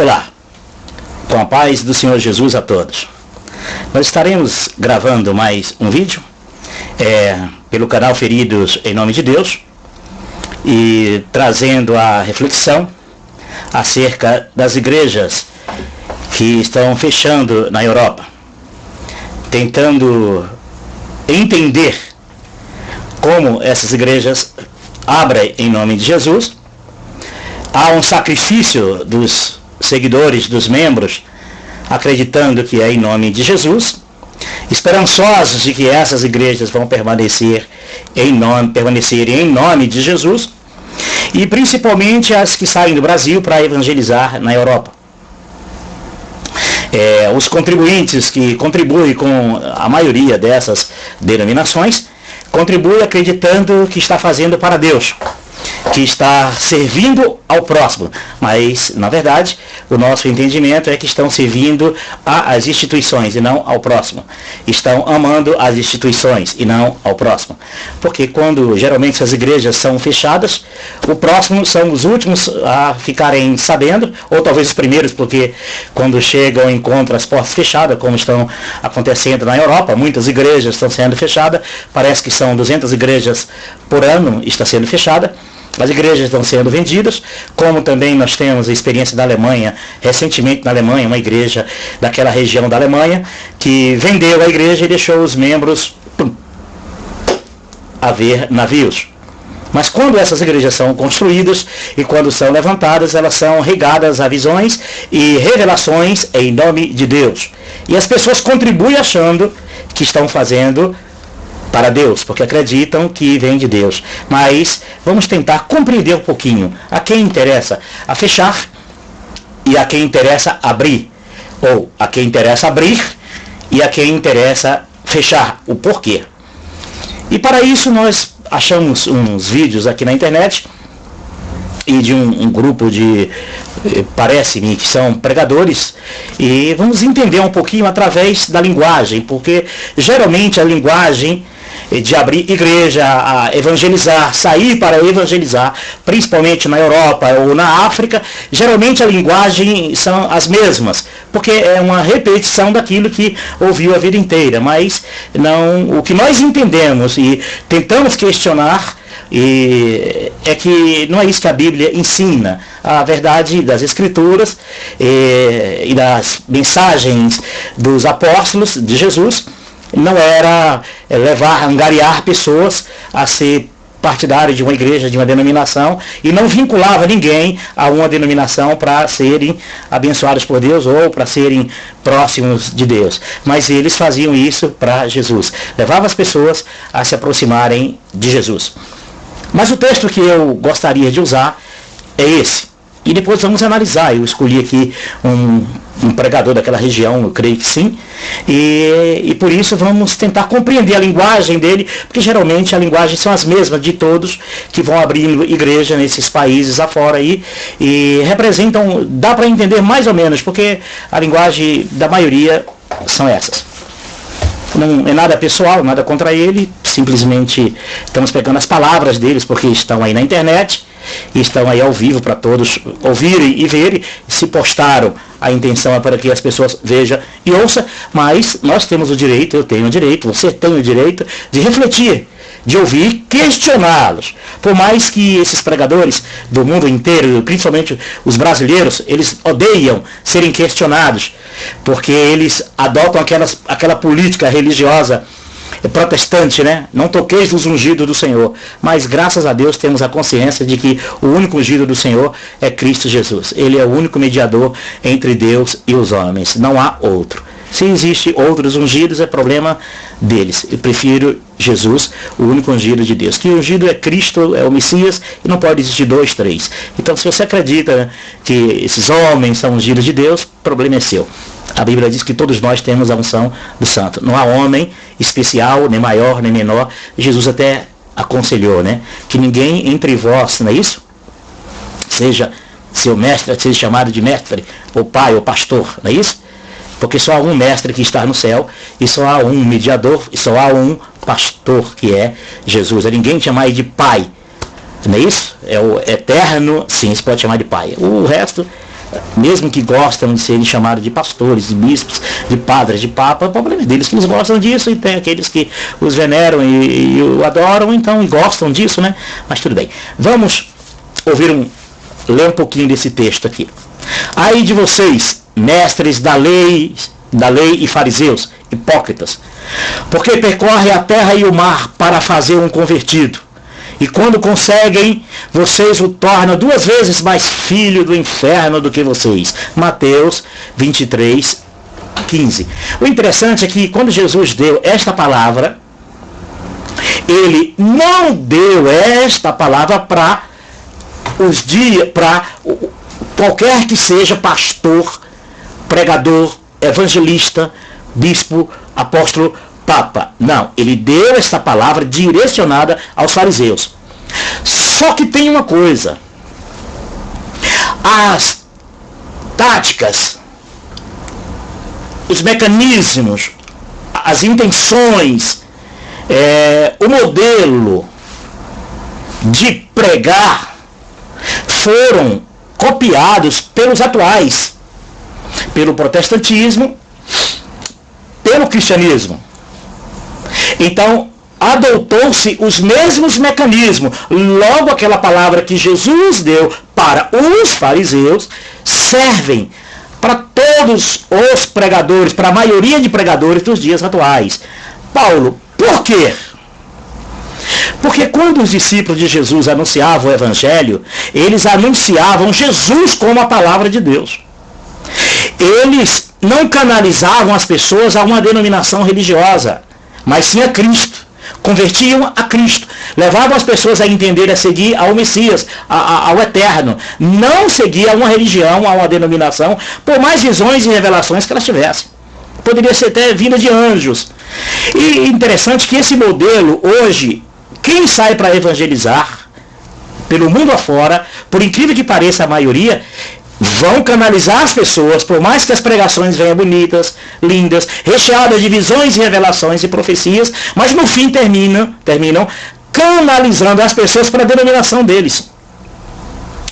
Olá, com a paz do Senhor Jesus a todos. Nós estaremos gravando mais um vídeo pelo canal Feridos em Nome de Deus e trazendo a reflexão acerca das igrejas que estão fechando na Europa, tentando entender como essas igrejas abrem em nome de Jesus. Há um sacrifício dos seguidores, dos membros, acreditando que é em nome de Jesus, esperançosos de que essas igrejas vão permanecerem em nome de Jesus, e principalmente as que saem do Brasil para evangelizar na Europa. Os contribuintes que contribuem com a maioria dessas denominações, contribuem acreditando que está fazendo para Deus, que está servindo ao próximo, mas na verdade o nosso entendimento é que estão servindo às instituições e não ao próximo, estão amando as instituições e não ao próximo, porque quando geralmente essas igrejas são fechadas, o próximo são os últimos a ficarem sabendo, ou talvez os primeiros, porque quando chegam encontram as portas fechadas, como estão acontecendo na Europa, muitas igrejas estão sendo fechadas, parece que são 200 igrejas por ano está sendo fechada. As igrejas estão sendo vendidas, como também nós temos a experiência da Alemanha, recentemente na Alemanha, uma igreja daquela região da Alemanha, que vendeu a igreja e deixou os membros a ver navios. Mas quando essas igrejas são construídas e quando são levantadas, elas são regadas a visões e revelações em nome de Deus. E as pessoas contribuem achando que estão fazendo para Deus, porque acreditam que vem de Deus. Mas vamos tentar compreender um pouquinho a quem interessa a fechar e a quem interessa abrir, ou a quem interessa abrir e a quem interessa fechar, o porquê. E para isso nós achamos uns vídeos aqui na internet e de um grupo de, parece-me que são pregadores, e vamos entender um pouquinho através da linguagem, porque geralmente a linguagem de abrir igreja, a evangelizar, sair para evangelizar, principalmente na Europa ou na África, geralmente a linguagem são as mesmas, porque é uma repetição daquilo que ouviu a vida inteira, mas não, o que nós entendemos e tentamos questionar é que não é isso que a Bíblia ensina. A verdade das Escrituras e das mensagens dos apóstolos de Jesus não era angariar pessoas a ser partidário de uma igreja, de uma denominação, e não vinculava ninguém a uma denominação para serem abençoados por Deus ou para serem próximos de Deus. Mas eles faziam isso para Jesus. Levavam as pessoas a se aproximarem de Jesus. Mas o texto que eu gostaria de usar é esse. E depois vamos analisar. Eu escolhi aqui um pregador daquela região, eu creio que sim, e por isso vamos tentar compreender a linguagem dele, porque geralmente a linguagem são as mesmas de todos que vão abrindo igreja nesses países afora aí, e representam, dá para entender mais ou menos, porque a linguagem da maioria são essas. Não é nada pessoal, nada contra ele, simplesmente estamos pegando as palavras deles, porque estão aí na internet, e estão aí ao vivo para todos ouvirem e verem. Se postaram, a intenção é para que as pessoas vejam e ouçam, mas nós temos o direito, eu tenho o direito, você tem o direito de refletir, de ouvir, questioná-los. Por mais que esses pregadores do mundo inteiro, principalmente os brasileiros, eles odeiam serem questionados, porque eles adotam aquela política religiosa protestante, né? Não toqueis nos ungidos do Senhor. Mas graças a Deus temos a consciência de que o único ungido do Senhor é Cristo Jesus. Ele é o único mediador entre Deus e os homens. Não há outro. Se existe outros ungidos, é problema deles. Eu prefiro Jesus, o único ungido de Deus. Que o ungido é Cristo, é o Messias, e não pode existir 2, 3. Então, se você acredita que esses homens são ungidos de Deus, o problema é seu. A Bíblia diz que todos nós temos a unção do Santo. Não há homem especial, nem maior, nem menor. Jesus até aconselhou, né? Que ninguém entre vós, não é isso? Seja seu mestre, seja chamado de mestre, ou pai, ou pastor, não é isso? Porque só há um mestre que está no céu, e só há um mediador, e só há um pastor, que é Jesus. Ninguém chama ele de pai, não é isso? É o eterno, sim, se pode chamar de pai. O resto mesmo que gostam de serem chamados de pastores, de bispos, de padres, de papa, o problema deles que eles gostam disso, e tem aqueles que os veneram e o adoram, então, e gostam disso, né? Mas tudo bem. Vamos ler um pouquinho desse texto aqui. Ai de vocês, mestres da lei e fariseus, hipócritas, porque percorre a terra e o mar para fazer um convertido. E quando conseguem, vocês o tornam 2 vezes mais filho do inferno do que vocês. Mateus 23, 15. O interessante é que quando Jesus deu esta palavra, ele não deu esta palavra para qualquer que seja pastor, pregador, evangelista, bispo, apóstolo, papa. Não, ele deu esta palavra direcionada aos fariseus. Só que tem uma coisa: as táticas, os mecanismos, as intenções, o modelo de pregar foram copiados pelos atuais, pelo protestantismo, pelo cristianismo. Então, adotou-se os mesmos mecanismos. Logo, aquela palavra que Jesus deu para os fariseus servem para todos os pregadores, para a maioria de pregadores dos dias atuais. Paulo, por quê? Porque quando os discípulos de Jesus anunciavam o Evangelho, eles anunciavam Jesus como a palavra de Deus. Eles não canalizavam as pessoas a uma denominação religiosa, mas sim a Cristo. Convertiam a Cristo. Levavam as pessoas a entender, a seguir ao Messias, ao Eterno. Não seguir a uma religião, a uma denominação, por mais visões e revelações que elas tivessem. Poderia ser até vinda de anjos. E interessante que esse modelo, hoje, quem sai para evangelizar pelo mundo afora, por incrível que pareça a maioria, vão canalizar as pessoas, por mais que as pregações venham bonitas, lindas, recheadas de visões e revelações e profecias, mas no fim terminam canalizando as pessoas para a denominação deles.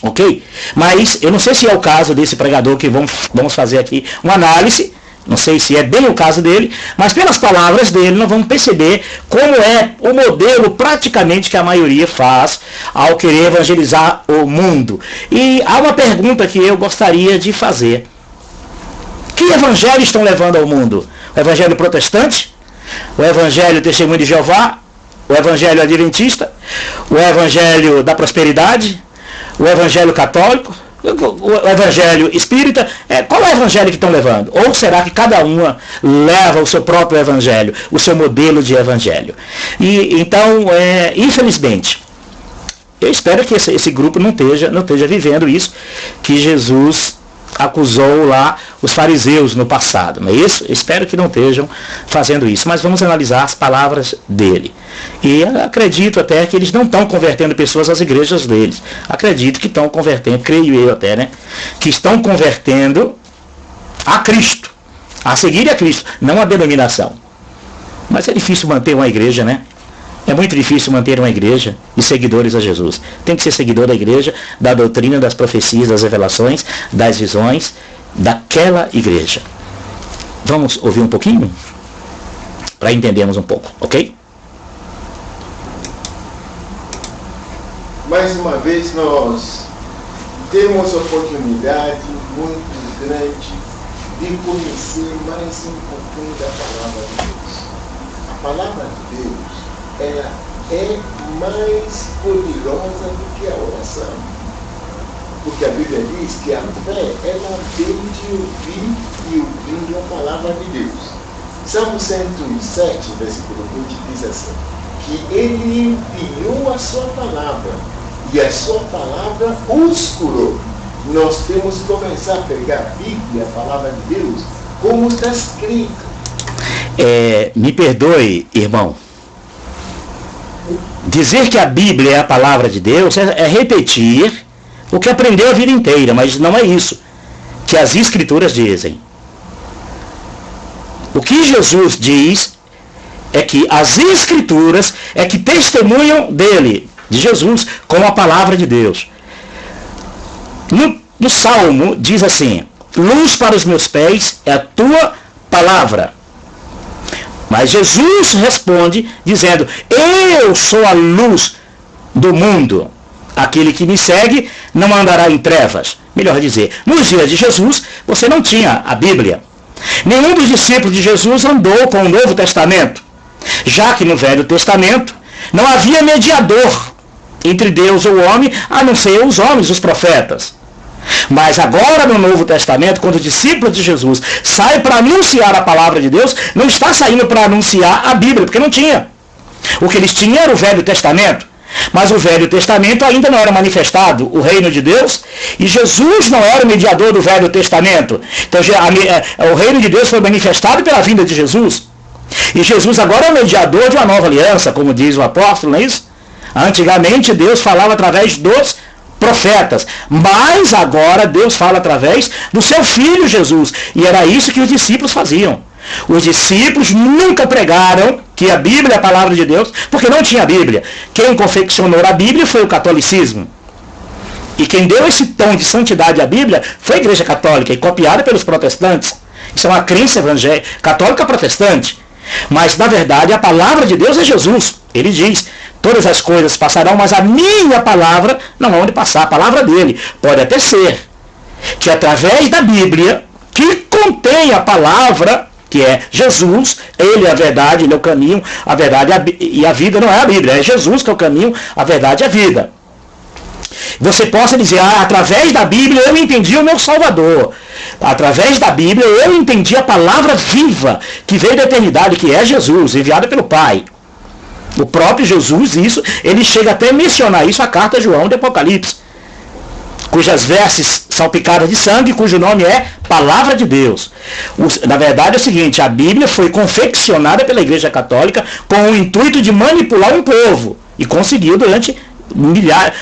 Ok? Mas eu não sei se é o caso desse pregador que vamos fazer aqui uma análise. Não sei se é bem o caso dele, mas pelas palavras dele nós vamos perceber como é o modelo praticamente que a maioria faz ao querer evangelizar o mundo. E há uma pergunta que eu gostaria de fazer. Que evangelho estão levando ao mundo? O evangelho protestante? O evangelho testemunho de Jeová? O evangelho adventista? O evangelho da prosperidade? O evangelho católico? O evangelho espírita? Qual é o evangelho que estão levando? Ou será que cada uma leva o seu próprio evangelho, o seu modelo de evangelho? E então, infelizmente, eu espero que esse grupo não esteja vivendo isso que Jesus acusou lá os fariseus no passado. Não é isso? Eu espero que não estejam fazendo isso. Mas vamos analisar as palavras dele. E acredito até que eles não estão convertendo pessoas às igrejas deles. Acredito que estão convertendo, creio eu até, né? Que estão convertendo a Cristo. A seguir a Cristo, não a denominação. Mas é difícil manter uma igreja, né? É muito difícil manter uma igreja e seguidores a Jesus. Tem que ser seguidor da igreja, da doutrina, das profecias, das revelações, das visões daquela igreja. Vamos ouvir um pouquinho? Para entendermos um pouco, ok? Mais uma vez nós temos a oportunidade muito grande de conhecer mais um pouquinho da palavra de Deus. A palavra de Deus, ela é mais poderosa do que a oração. Porque a Bíblia diz que a fé, ela vem de ouvir e ouvindo a palavra de Deus. Salmo 107, versículo 20, diz assim, que ele enviou a sua palavra e a sua palavra os curou. Nós temos que começar a pegar a Bíblia, a palavra de Deus, como está escrito. Me perdoe, irmão. Dizer que a Bíblia é a palavra de Deus é repetir o que aprendeu a vida inteira, mas não é isso que as Escrituras dizem. O que Jesus diz é que as Escrituras é que testemunham dele, de Jesus, como a palavra de Deus. no Salmo diz assim: luz para os meus pés é a tua palavra. Mas Jesus responde dizendo: eu sou a luz do mundo. Aquele que me segue não andará em trevas. Melhor dizer, nos dias de Jesus, você não tinha a Bíblia. Nenhum dos discípulos de Jesus andou com o Novo Testamento, já que no Velho Testamento não havia mediador entre Deus e o homem, a não ser os homens, os profetas. Mas agora no Novo Testamento, quando os discípulos de Jesus saem para anunciar a palavra de Deus, não está saindo para anunciar a Bíblia, porque não tinha. O que eles tinham era o Velho Testamento. Mas o Velho Testamento ainda não era manifestado, o reino de Deus, e Jesus não era o mediador do Velho Testamento. Então o reino de Deus foi manifestado pela vinda de Jesus. E Jesus agora é o mediador de uma nova aliança, como diz o apóstolo, não é isso? Antigamente Deus falava através dos profetas, mas agora Deus fala através do seu Filho Jesus. E era isso que os discípulos faziam. Os discípulos nunca pregaram que a Bíblia é a palavra de Deus, porque não tinha Bíblia. Quem confeccionou a Bíblia foi o catolicismo. E quem deu esse tom de santidade à Bíblia foi a Igreja Católica, e copiada pelos protestantes. Isso é uma crença evangélica católica protestante. Mas, na verdade, a palavra de Deus é Jesus. Ele diz: todas as coisas passarão, mas a minha palavra não há onde passar. A palavra dele pode até ser que através da Bíblia, que contém a palavra, que é Jesus, ele é a verdade, ele é o caminho, a verdade e a vida. Não é a Bíblia, é Jesus que é o caminho, a verdade e a vida. Você possa dizer: através da Bíblia eu entendi o meu Salvador. Através da Bíblia eu entendi a palavra viva, que veio da eternidade, que é Jesus, enviada pelo Pai. O próprio Jesus, isso, ele chega até a mencionar isso, a carta de João do Apocalipse, cujas vestes salpicadas de sangue, cujo nome é Palavra de Deus. Na verdade é o seguinte: a Bíblia foi confeccionada pela Igreja Católica com o intuito de manipular um povo, e conseguiu durante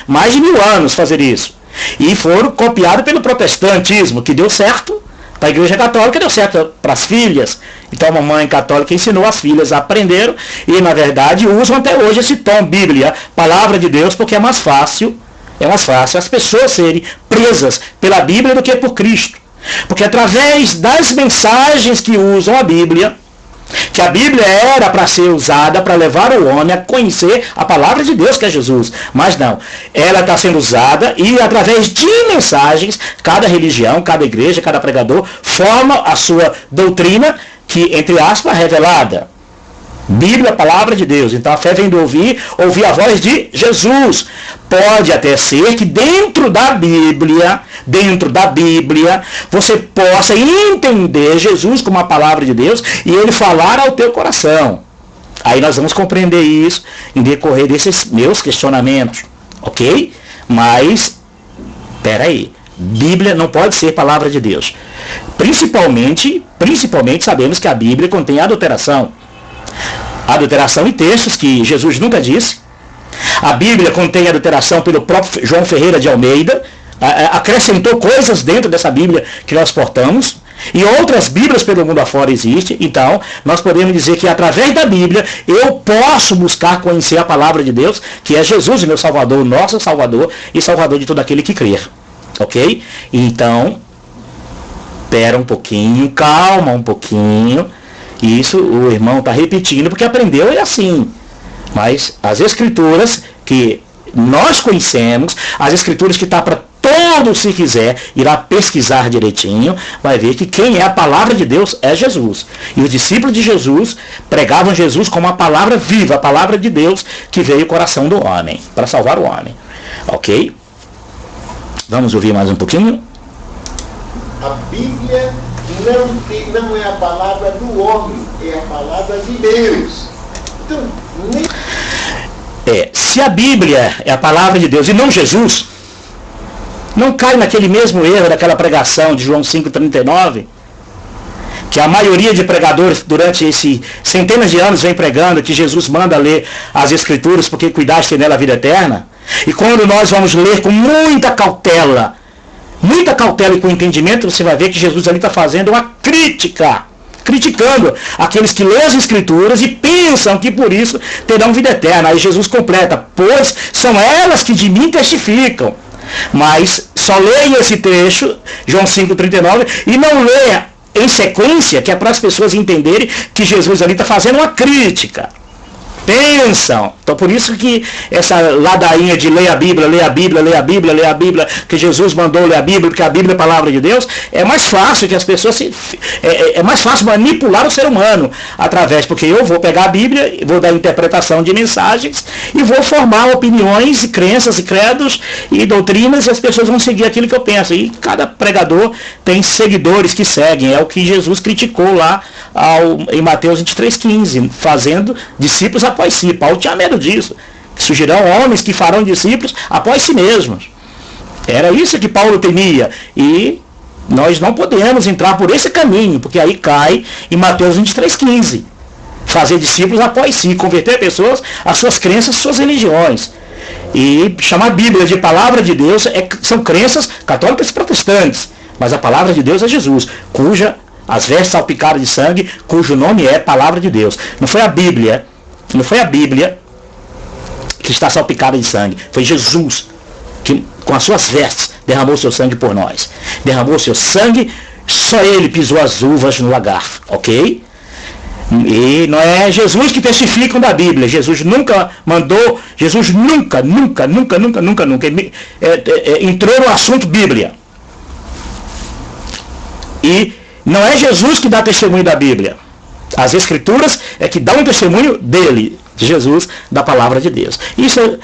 mais de 1000 anos fazer isso. E foram copiados pelo protestantismo, que deu certo para a Igreja Católica, deu certo para as filhas. Então a mamãe católica ensinou as filhas, aprenderam, e na verdade usam até hoje esse tom Bíblia, Palavra de Deus, porque é mais fácil as pessoas serem presas pela Bíblia do que por Cristo. Porque através das mensagens que usam a Bíblia, que a Bíblia era para ser usada para levar o homem a conhecer a palavra de Deus, que é Jesus. Mas não, ela está sendo usada, e através de mensagens, cada religião, cada igreja, cada pregador forma a sua doutrina, que, entre aspas, é revelada. Bíblia, palavra de Deus. Então a fé vem do ouvir a voz de Jesus. Pode até ser que dentro da Bíblia, você possa entender Jesus como a palavra de Deus e ele falar ao teu coração. Aí nós vamos compreender isso em decorrer desses meus questionamentos, ok? Mas, peraí, Bíblia não pode ser palavra de Deus. Principalmente sabemos que a Bíblia contém adulteração. Adulteração em textos que Jesus nunca disse. A Bíblia contém adulteração pelo próprio João Ferreira de Almeida. Acrescentou coisas dentro dessa Bíblia que nós portamos. E outras Bíblias pelo mundo afora existem. Então, nós podemos dizer que através da Bíblia eu posso buscar conhecer a palavra de Deus, que é Jesus, meu Salvador, nosso Salvador e Salvador de todo aquele que crer. Ok? Então, espera um pouquinho, calma um pouquinho. Isso o irmão está repetindo porque aprendeu e assim. Mas as escrituras que nós conhecemos, as escrituras que está para todo, se quiser, irá pesquisar direitinho, vai ver que quem é a palavra de Deus é Jesus. E os discípulos de Jesus pregavam Jesus como a palavra viva, a palavra de Deus que veio ao coração do homem, para salvar o homem. Ok? Vamos ouvir mais um pouquinho? A Bíblia não é a palavra do homem, é a palavra de Deus. Então, se a Bíblia é a palavra de Deus e não Jesus, não cai naquele mesmo erro daquela pregação de João 5,39, que a maioria de pregadores durante esses centenas de anos vem pregando que Jesus manda ler as Escrituras porque cuidaste nela a vida eterna. E quando nós vamos ler com muita cautela e com entendimento, você vai ver que Jesus ali está fazendo uma crítica, criticando aqueles que lêem as Escrituras e pensam que por isso terão vida eterna. Aí Jesus completa: pois são elas que de mim testificam. Mas só leia esse trecho, João 5,39, e não leia em sequência, que é para as pessoas entenderem que Jesus ali está fazendo uma crítica. Pensam. Então por isso que essa ladainha de ler a Bíblia, ler a Bíblia, ler a Bíblia, ler a Bíblia, que Jesus mandou ler a Bíblia, porque a Bíblia é a palavra de Deus, é mais fácil que as pessoas é mais fácil manipular o ser humano através, porque eu vou pegar a Bíblia, vou dar interpretação de mensagens e vou formar opiniões e crenças e credos e doutrinas, e as pessoas vão seguir aquilo que eu penso. E cada pregador tem seguidores que seguem, é o que Jesus criticou lá em Mateus 23,15, fazendo discípulos após si. Paulo tinha medo disso. Surgirão homens que farão discípulos após si mesmos. Era isso que Paulo temia. E nós não podemos entrar por esse caminho, porque aí cai em Mateus 23,15. Fazer discípulos após si, converter pessoas às suas crenças, às suas religiões. E chamar a Bíblia de palavra de Deus são crenças católicas e protestantes. Mas a palavra de Deus é Jesus, as vestes salpicadas de sangue, cujo nome é palavra de Deus. Não foi a Bíblia que está salpicada de sangue. Foi Jesus que, com as suas vestes, derramou seu sangue por nós. Derramou seu sangue, só ele pisou as uvas no lagar, ok? E não é Jesus que testificam da Bíblia. Jesus nunca mandou, Jesus nunca entrou no assunto Bíblia. E não é Jesus que dá testemunho da Bíblia. As Escrituras é que dão um testemunho dele, de Jesus, da palavra de Deus. Isso,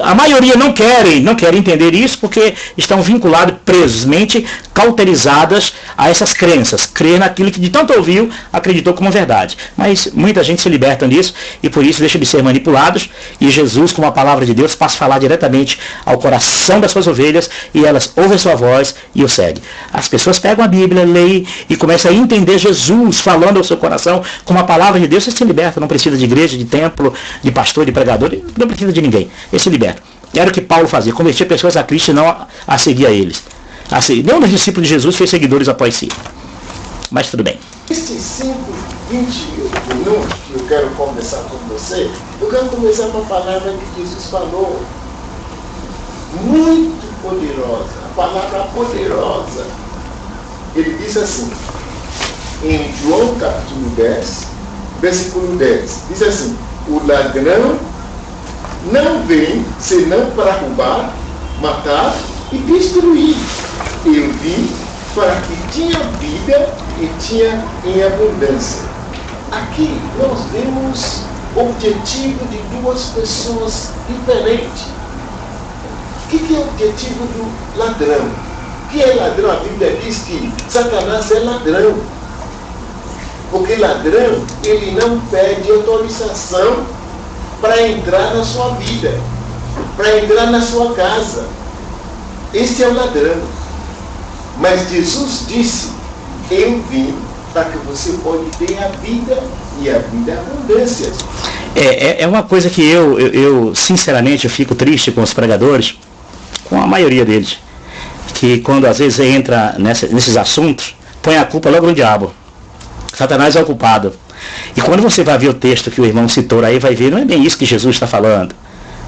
a maioria não querem entender isso porque estão vinculados, presos, mente cauterizadas a essas crenças. Crer naquilo que de tanto ouviu, acreditou como verdade. Mas muita gente se liberta nisso e por isso deixa de ser manipulados. E Jesus, com a palavra de Deus, passa a falar diretamente ao coração das suas ovelhas e elas ouvem sua voz e o seguem. As pessoas pegam a Bíblia, leem e começam a entender Jesus falando ao seu coração com a palavra de Deus. Você se liberta, não precisa de igreja, de templo, de pastor, de pregador, não precisa de ninguém. Ele se liberta. Era o que Paulo fazia, convertia pessoas a Cristo e não a seguir a eles. Nenhum dos discípulos de Jesus fez seguidores após si. Mas tudo bem. Estes 5, 20 minutos que eu quero conversar com você, eu quero começar com a palavra que Jesus falou. Muito poderosa. A palavra poderosa. Ele diz assim, em João capítulo 10, versículo 10, diz assim: o ladrão não vem senão para roubar, matar e destruir. Eu vim para que tinha vida e tinha em abundância. Aqui nós vemos o objetivo de duas pessoas diferentes. O que é o objetivo do ladrão? O que é ladrão? A Bíblia diz que Satanás é ladrão. Porque ladrão, ele não pede autorização para entrar na sua vida, para entrar na sua casa. Esse é o ladrão. Mas Jesus disse, eu vim para que você pode ter a vida e a vida abundância. É uma coisa que eu sinceramente eu fico triste com os pregadores, com a maioria deles, que quando às vezes entra nesses assuntos, põe a culpa logo no diabo. Satanás é o culpado. E quando você vai ver o texto que o irmão citou aí, vai ver, não é bem isso que Jesus está falando.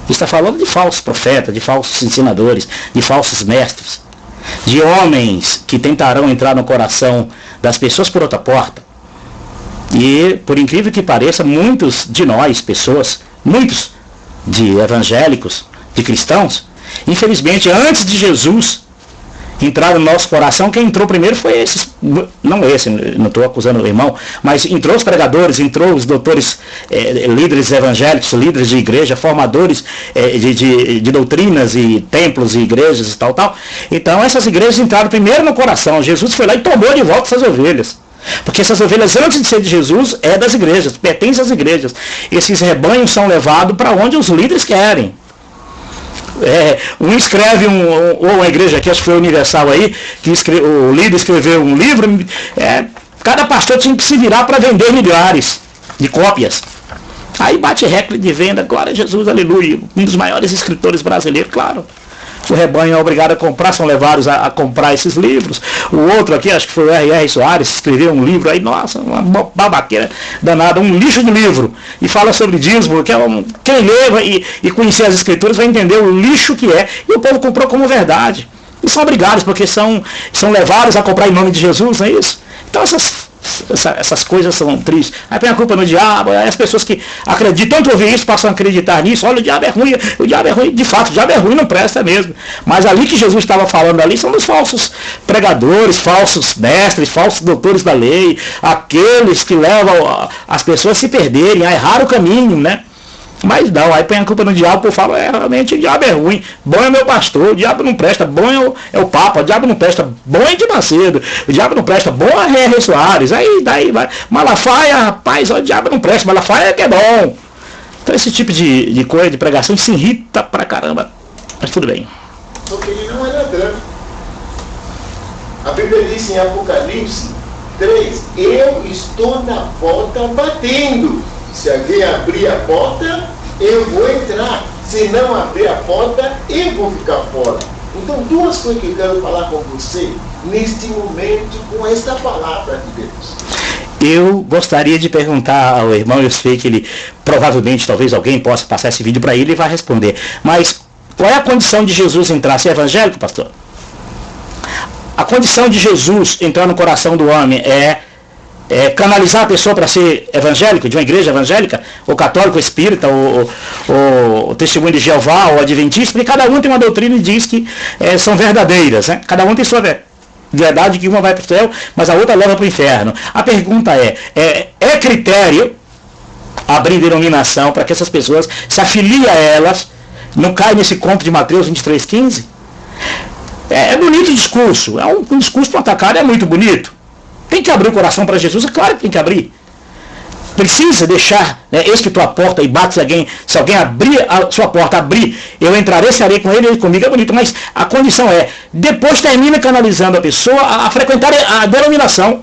Ele está falando de falsos profetas, de falsos ensinadores, de falsos mestres, de homens que tentarão entrar no coração das pessoas por outra porta. E, por incrível que pareça, muitos de nós, muitos de evangélicos, de cristãos, infelizmente, antes de Jesus entrar no nosso coração, quem entrou primeiro foi esses, não estou acusando o irmão, mas entrou os pregadores, entrou os doutores, líderes evangélicos, líderes de igreja, formadores de doutrinas e templos e igrejas e tal. Então essas igrejas entraram primeiro no coração. Jesus foi lá e tomou de volta essas ovelhas. Porque essas ovelhas, antes de ser de Jesus, é das igrejas, pertencem às igrejas. Esses rebanhos são levados para onde os líderes querem. Um escreve, ou uma igreja aqui, acho que foi Universal aí, o líder escreveu um livro, cada pastor tinha que se virar para vender milhares de cópias. Aí bate recorde de venda, glória a Jesus, aleluia, um dos maiores escritores brasileiros, claro. o rebanho é obrigado a comprar, são levados a comprar esses livros. O outro aqui, acho que foi o R.R. Soares, escreveu um livro aí, nossa, uma babaqueira danada, um lixo de livro, e fala sobre dízimo, que é quem lê e conhecer as escrituras vai entender o lixo que é, e o povo comprou como verdade. E são obrigados, porque são levados a comprar em nome de Jesus, não é isso? Então essas coisas são tristes. Aí põe a culpa no diabo, aí as pessoas que acreditam, tanto ouvir isso, passam a acreditar nisso, olha, o diabo é ruim, de fato, o diabo é ruim, não presta mesmo. Mas ali que Jesus estava falando ali são dos falsos pregadores, falsos mestres, falsos doutores da lei, aqueles que levam as pessoas a se perderem, a errar o caminho, né? Mas não, aí põe a culpa no diabo, fala, realmente o diabo é ruim, bom é meu pastor, o diabo não presta, bom é o Papa, o diabo não presta, bom é de Macedo, o diabo não presta, bom é R.R. Soares, aí daí vai, Malafaia, rapaz, o diabo não presta, Malafaia é que é bom. Então esse tipo de coisa, de pregação, se irrita pra caramba, mas tudo bem. Porque ele não é ladrão. A Bíblia diz em Apocalipse 3, eu estou na porta batendo. Se alguém abrir a porta, eu vou entrar. Se não abrir a porta, eu vou ficar fora. Então, duas coisas que eu quero falar com você neste momento com esta palavra de Deus. Eu gostaria de perguntar ao irmão, eu sei que ele, provavelmente, talvez alguém possa passar esse vídeo para ele e vai responder. Mas qual é a condição de Jesus entrar? Ser evangélico, pastor? A condição de Jesus entrar no coração do homem é canalizar a pessoa para ser evangélico, de uma igreja evangélica, ou católico, ou espírita, ou testemunho de Jeová, ou adventista, porque cada um tem uma doutrina e diz que são verdadeiras, né? Cada um tem sua verdade, que uma vai para o céu, mas a outra leva para o inferno. A pergunta é critério abrir denominação para que essas pessoas se afiliem a elas, não caem nesse conto de Mateus 23,15? É bonito o discurso, é um discurso para atacar, é muito bonito. Tem que abrir o coração para Jesus, é claro que tem que abrir. Precisa deixar, né, eis que tua porta e bate se alguém abrir a sua porta, abrir, eu entrarei, serei com ele comigo, é bonito, mas a condição depois termina canalizando a pessoa a frequentar a denominação.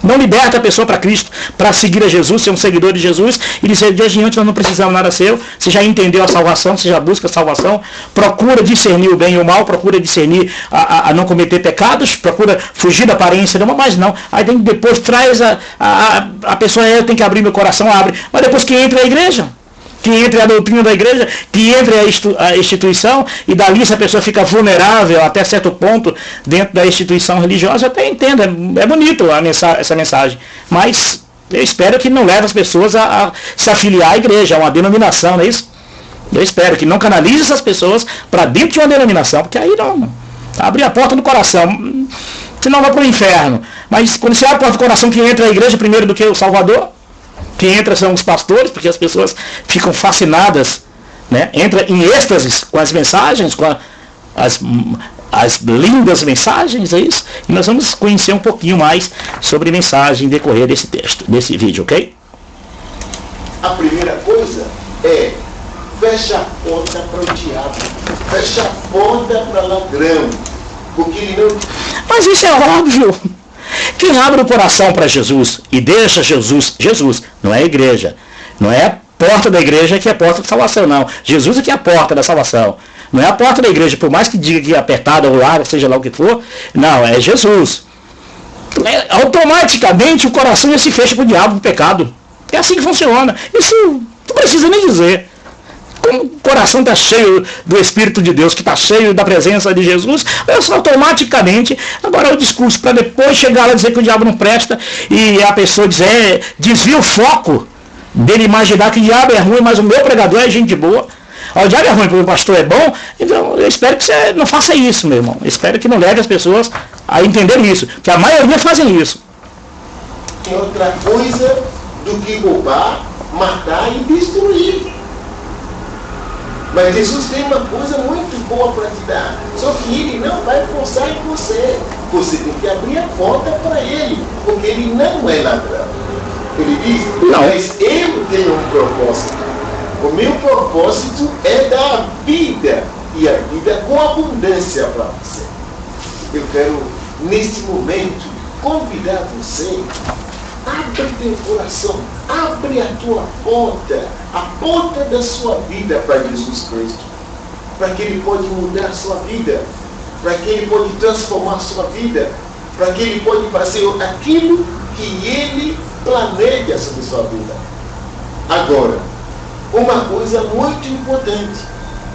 Não liberta a pessoa para Cristo, para seguir a Jesus, ser um seguidor de Jesus, e dizer, de diante nós não precisamos nada seu, você já entendeu a salvação, você já busca a salvação, procura discernir o bem e o mal, procura discernir a não cometer pecados, procura fugir da aparência, mas não, aí depois traz a pessoa, eu tenho que abrir meu coração, abre, mas depois que entra a igreja, que entre a doutrina da igreja, que entre a instituição, e dali se a pessoa fica vulnerável até certo ponto dentro da instituição religiosa, eu até entendo, é bonito essa mensagem, mas eu espero que não leve as pessoas a se afiliar à igreja, a uma denominação, não é isso? Eu espero que não canalize essas pessoas para dentro de uma denominação, porque aí não, abre a porta do coração, senão vai para o inferno. Mas quando você abre a porta do coração, que entra a igreja primeiro do que o Salvador, quem entra são os pastores, porque as pessoas ficam fascinadas, né? Entra em êxtases com as mensagens, com as lindas mensagens, é isso? E nós vamos conhecer um pouquinho mais sobre mensagem em decorrer desse texto, desse vídeo, ok? A primeira coisa é fecha a porta para o diabo, fecha a porta para ladrão, porque ele não... Mas isso é óbvio. Quem abre o coração para Jesus e deixa Jesus, não é a igreja, não é a porta da igreja que é a porta da salvação, não. Jesus é que é a porta da salvação. Não é a porta da igreja, por mais que diga que é apertada ou larga, seja lá o que for, não, é Jesus. Automaticamente o coração já se fecha para o diabo, o pecado. É assim que funciona. Isso não precisa nem dizer. Como o coração está cheio do Espírito de Deus, que está cheio da presença de Jesus, automaticamente, agora é o discurso para depois chegar lá e dizer que o diabo não presta, e a pessoa desvia o foco dele imaginar que o diabo é ruim, mas o meu pregador é gente boa. O diabo é ruim, porque o pastor é bom, então eu espero que você não faça isso, meu irmão. Eu espero que não leve as pessoas a entender isso, que a maioria fazem isso. Tem outra coisa do que roubar, matar e destruir. Mas Jesus tem uma coisa muito boa para te dar. Só que ele não vai forçar em você. Você tem que abrir a porta para ele. Porque ele não é ladrão. Ele diz, não. Mas eu tenho um propósito. O meu propósito é dar vida. E a vida com abundância para você. Eu quero, neste momento, convidar você. Abre teu coração, abre a tua porta, a porta da sua vida para Jesus Cristo. para que Ele pode mudar a sua vida, para que Ele pode transformar a sua vida, para que Ele pode fazer aquilo que Ele planeja sobre a sua vida. Agora, uma coisa muito importante: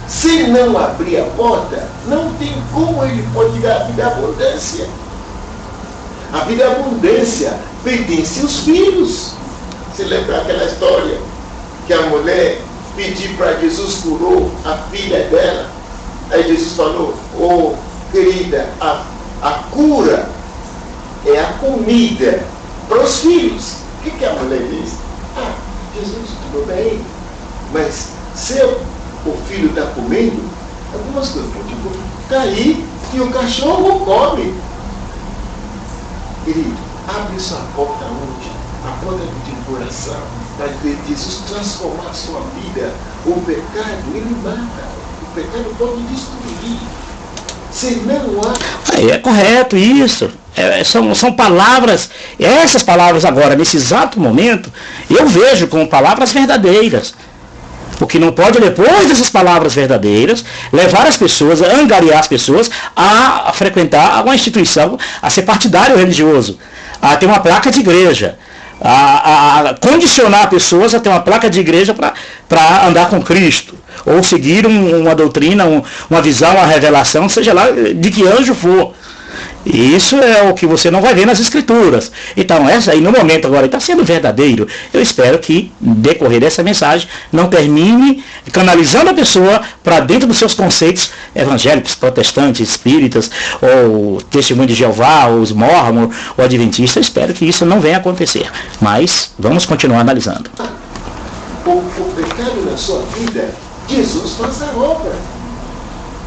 se não abrir a porta, não tem como Ele pode dar a vida abundância. A vida abundância pertence aos filhos. Você lembra aquela história que a mulher pediu para Jesus, curou a filha dela? Aí Jesus falou: oh, querida, a cura é a comida para os filhos. O que a mulher disse? Ah, Jesus, tudo bem, mas se o filho está comendo, algumas coisas podem cair e o cachorro come. Querido, abre sua porta hoje, a porta do teu coração, para que Jesus transformar a sua vida. O pecado, ele mata. O pecado pode destruir. Se não há... É correto isso. São palavras, essas palavras agora, nesse exato momento, eu vejo como palavras verdadeiras. O que não pode, depois dessas palavras verdadeiras, levar as pessoas, angariar as pessoas a frequentar uma instituição, a ser partidário religioso, a ter uma placa de igreja, a condicionar pessoas a ter uma placa de igreja para andar com Cristo, ou seguir uma doutrina, uma visão, uma revelação, seja lá de que anjo for. Isso é o que você não vai ver nas Escrituras. Então, essa aí, no momento agora, está sendo verdadeiro. Eu espero que, no decorrer dessa mensagem, não termine canalizando a pessoa para dentro dos seus conceitos evangélicos, protestantes, espíritas, ou testemunho de Jeová, ou os mormons, ou adventistas. Eu espero que isso não venha a acontecer. Mas, vamos continuar analisando. O pecado na sua vida, Jesus faz a obra.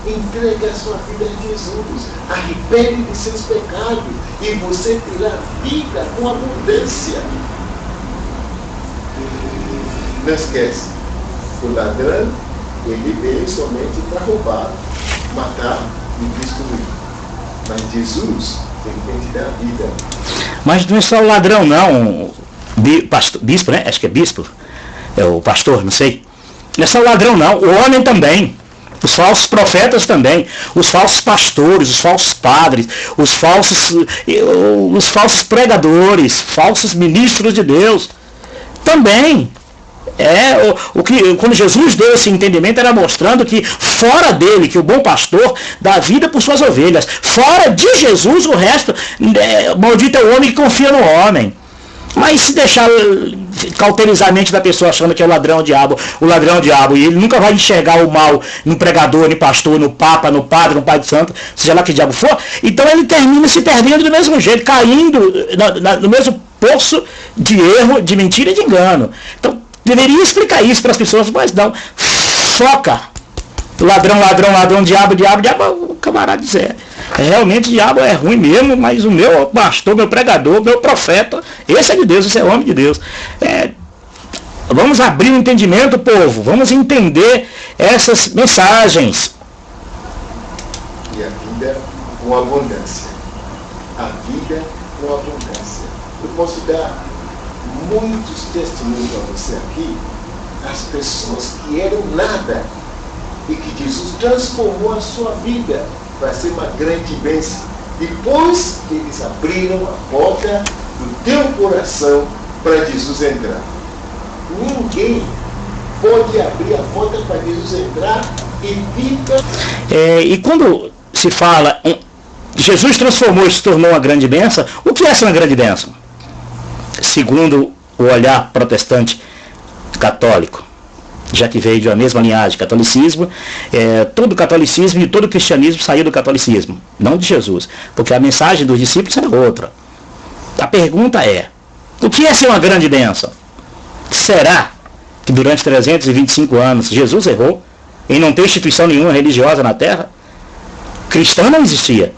Entregue a sua vida a Jesus, arrepende de seus pecados e você terá vida com abundância. Não esquece, o ladrão, ele veio somente para roubar, matar e destruir. Mas Jesus, ele tem que dar vida. Mas não é só o ladrão não, bispo, né? Acho que é bispo, é o pastor, não sei. Não é só o ladrão não, o homem também. Os falsos profetas também, os falsos pastores, os falsos padres, os falsos pregadores, falsos ministros de Deus, também. Quando Jesus deu esse entendimento, era mostrando que fora dele, que o bom pastor dá vida por suas ovelhas. Fora de Jesus, o resto, maldito é o homem que confia no homem. Mas se deixar cauterizar a mente da pessoa achando que é o ladrão diabo, e ele nunca vai enxergar o mal no pregador, no pastor, no papa, no padre, no pai de santo, seja lá que diabo for, então ele termina se perdendo do mesmo jeito, caindo no mesmo poço de erro, de mentira e de engano. Então, deveria explicar isso para as pessoas, mas não, foca. Ladrão, diabo, o camarada diz, realmente o diabo é ruim mesmo, mas o meu pastor, meu pregador, meu profeta, esse é de Deus, esse é homem de Deus. Vamos abrir o entendimento, povo, vamos entender essas mensagens. E a vida com abundância. A vida com abundância. Eu posso dar muitos testemunhos a você aqui, as pessoas que eram nada, e que Jesus transformou a sua vida para ser uma grande bênção. Depois eles abriram a porta do teu coração para Jesus entrar. Ninguém pode abrir a porta para Jesus entrar e fica... E quando se fala, Jesus transformou e se tornou uma grande bênção, o que é essa uma grande bênção? Segundo o olhar protestante católico, já que veio de uma mesma linhagem, catolicismo, todo o catolicismo e todo o cristianismo saiu do catolicismo, não de Jesus, porque a mensagem dos discípulos era outra. A pergunta é, o que é ser uma grande bênção? Será que durante 325 anos Jesus errou em não ter instituição nenhuma religiosa na Terra? Cristã não existia.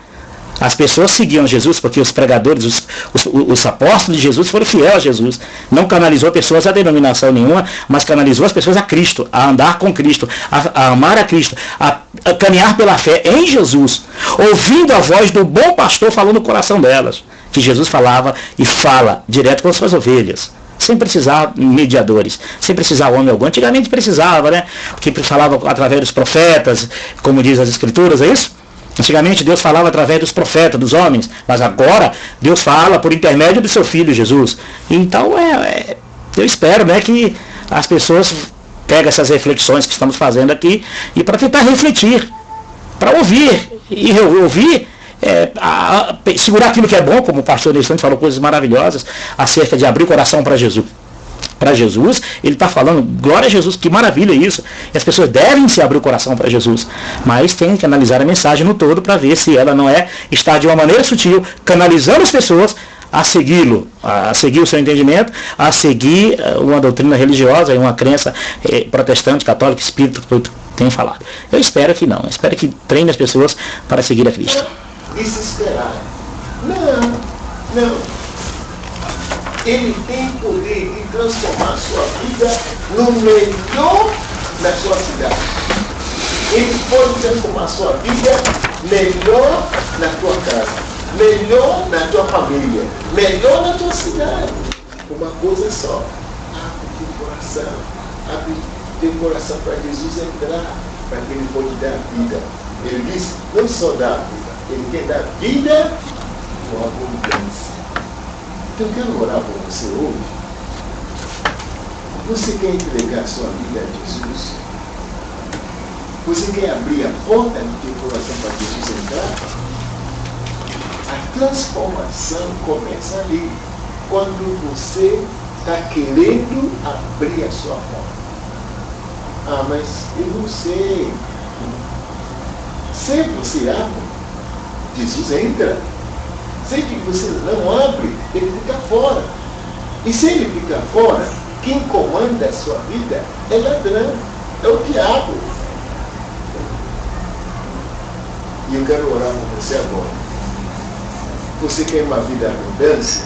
As pessoas seguiam Jesus porque os pregadores, os apóstolos de Jesus foram fiéis a Jesus. Não canalizou pessoas a denominação nenhuma, mas canalizou as pessoas a Cristo, a andar com Cristo, a amar a Cristo, a caminhar pela fé em Jesus, ouvindo a voz do bom pastor falando no coração delas, que Jesus falava e fala direto com as suas ovelhas. sem precisar de mediadores, sem precisar homem algum. Antigamente precisava, né? Porque falava através dos profetas, como diz as escrituras, é isso? Antigamente Deus falava através dos profetas, dos homens, mas agora Deus fala por intermédio do seu Filho Jesus. Então eu espero, né, que as pessoas peguem essas reflexões que estamos fazendo aqui e para tentar refletir, para ouvir, e ouvir, segurar aquilo que é bom, como o pastor Nestante falou coisas maravilhosas acerca de abrir o coração para Jesus. Para Jesus, ele está falando, glória a Jesus, que maravilha isso. E as pessoas devem se abrir o coração para Jesus, mas tem que analisar a mensagem no todo para ver se ela não está de uma maneira sutil, canalizando as pessoas a segui-lo, a seguir o seu entendimento, a seguir uma doutrina religiosa e uma crença protestante, católica, espírita, que eu tenho falado. Eu espero que não, eu espero que treine as pessoas para seguir a Cristo. Desesperar. Não. Ele tem poder de transformar a sua vida no melhor da sua cidade. Ele pode transformar a sua vida melhor na tua casa, melhor na tua família, melhor na tua cidade. Uma coisa só, abre teu coração para Jesus entrar, para que Ele pode dar vida. Ele diz, não só dar vida, Ele quer dar vida com abundância. Então eu quero orar por você hoje. Você quer entregar a sua vida a Jesus? Você quer abrir a porta do teu coração para Jesus entrar? A transformação começa ali, quando você está querendo abrir a sua porta. Ah, mas eu não sei. Se você abre, Jesus entra. Se você não abre, ele fica fora. E se ele fica fora, quem comanda a sua vida é ladrão, é o diabo. E eu quero orar por você agora. Você quer uma vida abundância?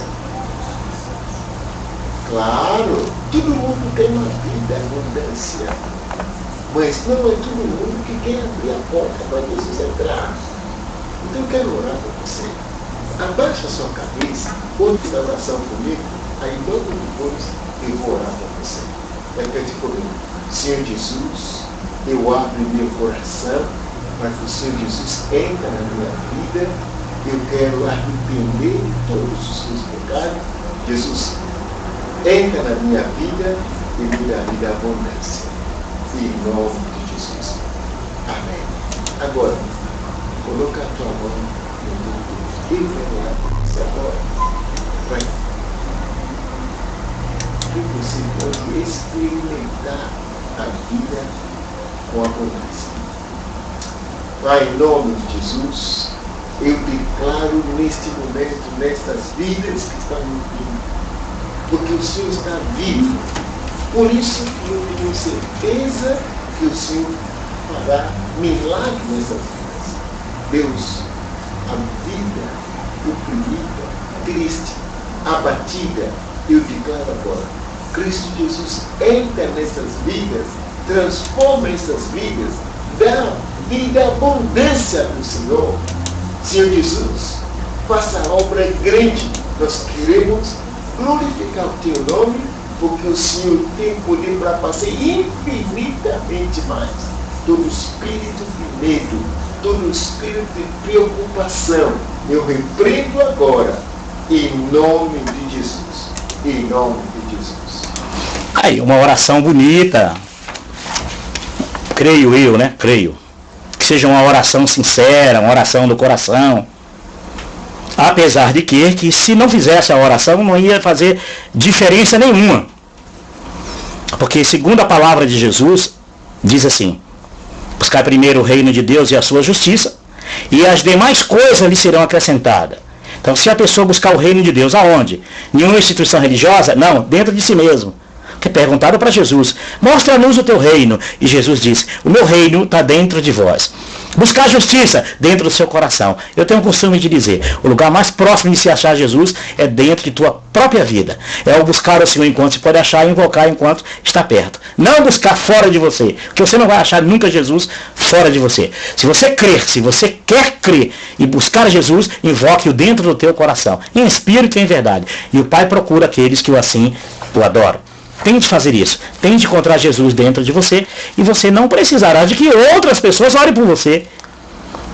Claro, todo mundo quer uma vida abundância. Mas não é todo mundo que quer abrir a porta para Jesus entrar. Então eu quero orar por você. Abaixa a sua cabeça, ouve a oração comigo, aí logo depois eu vou orar por você. Repete comigo. Senhor Jesus, eu abro meu coração para que o Senhor Jesus entre na minha vida. Eu quero arrepender de todos os meus pecados. Jesus, entra na minha vida e me dá vida abundância. Em nome de Jesus. Amém. Agora, coloca a tua mão no teu corpo. Eu quero orar por você agora. Vai. E você pode experimentar a vida com abundância. Pai, em nome de Jesus, eu declaro neste momento, nestas vidas que estão me ouvindo, porque o Senhor está vivo. Por isso que eu tenho certeza que o Senhor fará milagre nessas vidas. Deus, a vida oprimida, triste, abatida, eu declaro agora, Cristo Jesus entra nessas vidas, transforma essas vidas, dá vida abundância do Senhor. Senhor Jesus, faça a obra grande. Nós queremos glorificar o Teu nome, porque o Senhor tem poder para fazer infinitamente mais. Todo espírito de medo, todo espírito de preocupação, eu repreendo agora, em nome de Jesus. Em nome de Jesus. Aí, uma oração bonita. Creio eu, né? Creio. Que seja uma oração sincera, uma oração do coração. Apesar de que se não fizesse a oração, não ia fazer diferença nenhuma. Porque segundo a palavra de Jesus, diz assim: buscar primeiro o reino de Deus e a sua justiça, e as demais coisas lhe serão acrescentadas. Então, se a pessoa buscar o reino de Deus, aonde? Nenhuma instituição religiosa? Não, dentro de si mesmo. Porque perguntaram para Jesus: mostra-nos o teu reino. E Jesus disse: o meu reino está dentro de vós. Buscar a justiça dentro do seu coração. Eu tenho o costume de dizer, o lugar mais próximo de se achar Jesus é dentro de tua própria vida. É o buscar o Senhor enquanto se pode achar e invocar enquanto está perto. Não buscar fora de você, porque você não vai achar nunca Jesus fora de você. Se você crer, se você quer crer e buscar Jesus, invoque-o dentro do teu coração, em espírito e em verdade. E o Pai procura aqueles que assim o adoram. Tente fazer isso. Tente encontrar Jesus dentro de você e você não precisará de que outras pessoas orem por você.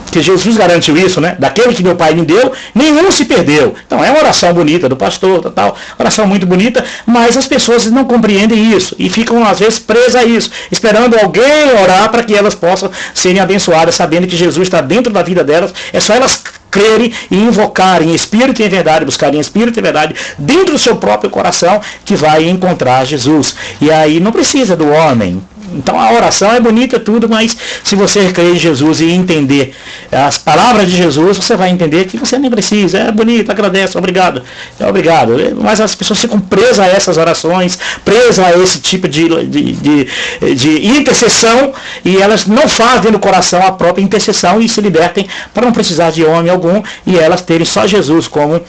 Porque Jesus garantiu isso, né? Daquele que meu Pai me deu, nenhum se perdeu. Então é uma oração bonita do pastor, tal, oração muito bonita, mas as pessoas não compreendem isso e ficam às vezes presas a isso, esperando alguém orar para que elas possam serem abençoadas, sabendo que Jesus está dentro da vida delas. É só elas crerem e invocarem em espírito e em verdade, buscarem em espírito e verdade dentro do seu próprio coração, que vai encontrar Jesus. E aí não precisa do homem. Então a oração é bonita tudo, mas se você crer em Jesus e entender as palavras de Jesus, você vai entender que você nem precisa. É bonito, agradece, obrigado. É obrigado. Mas as pessoas ficam presas a essas orações, presas a esse tipo de intercessão, e elas não fazem no coração a própria intercessão e se libertem para não precisar de homem algum e elas terem só Jesus como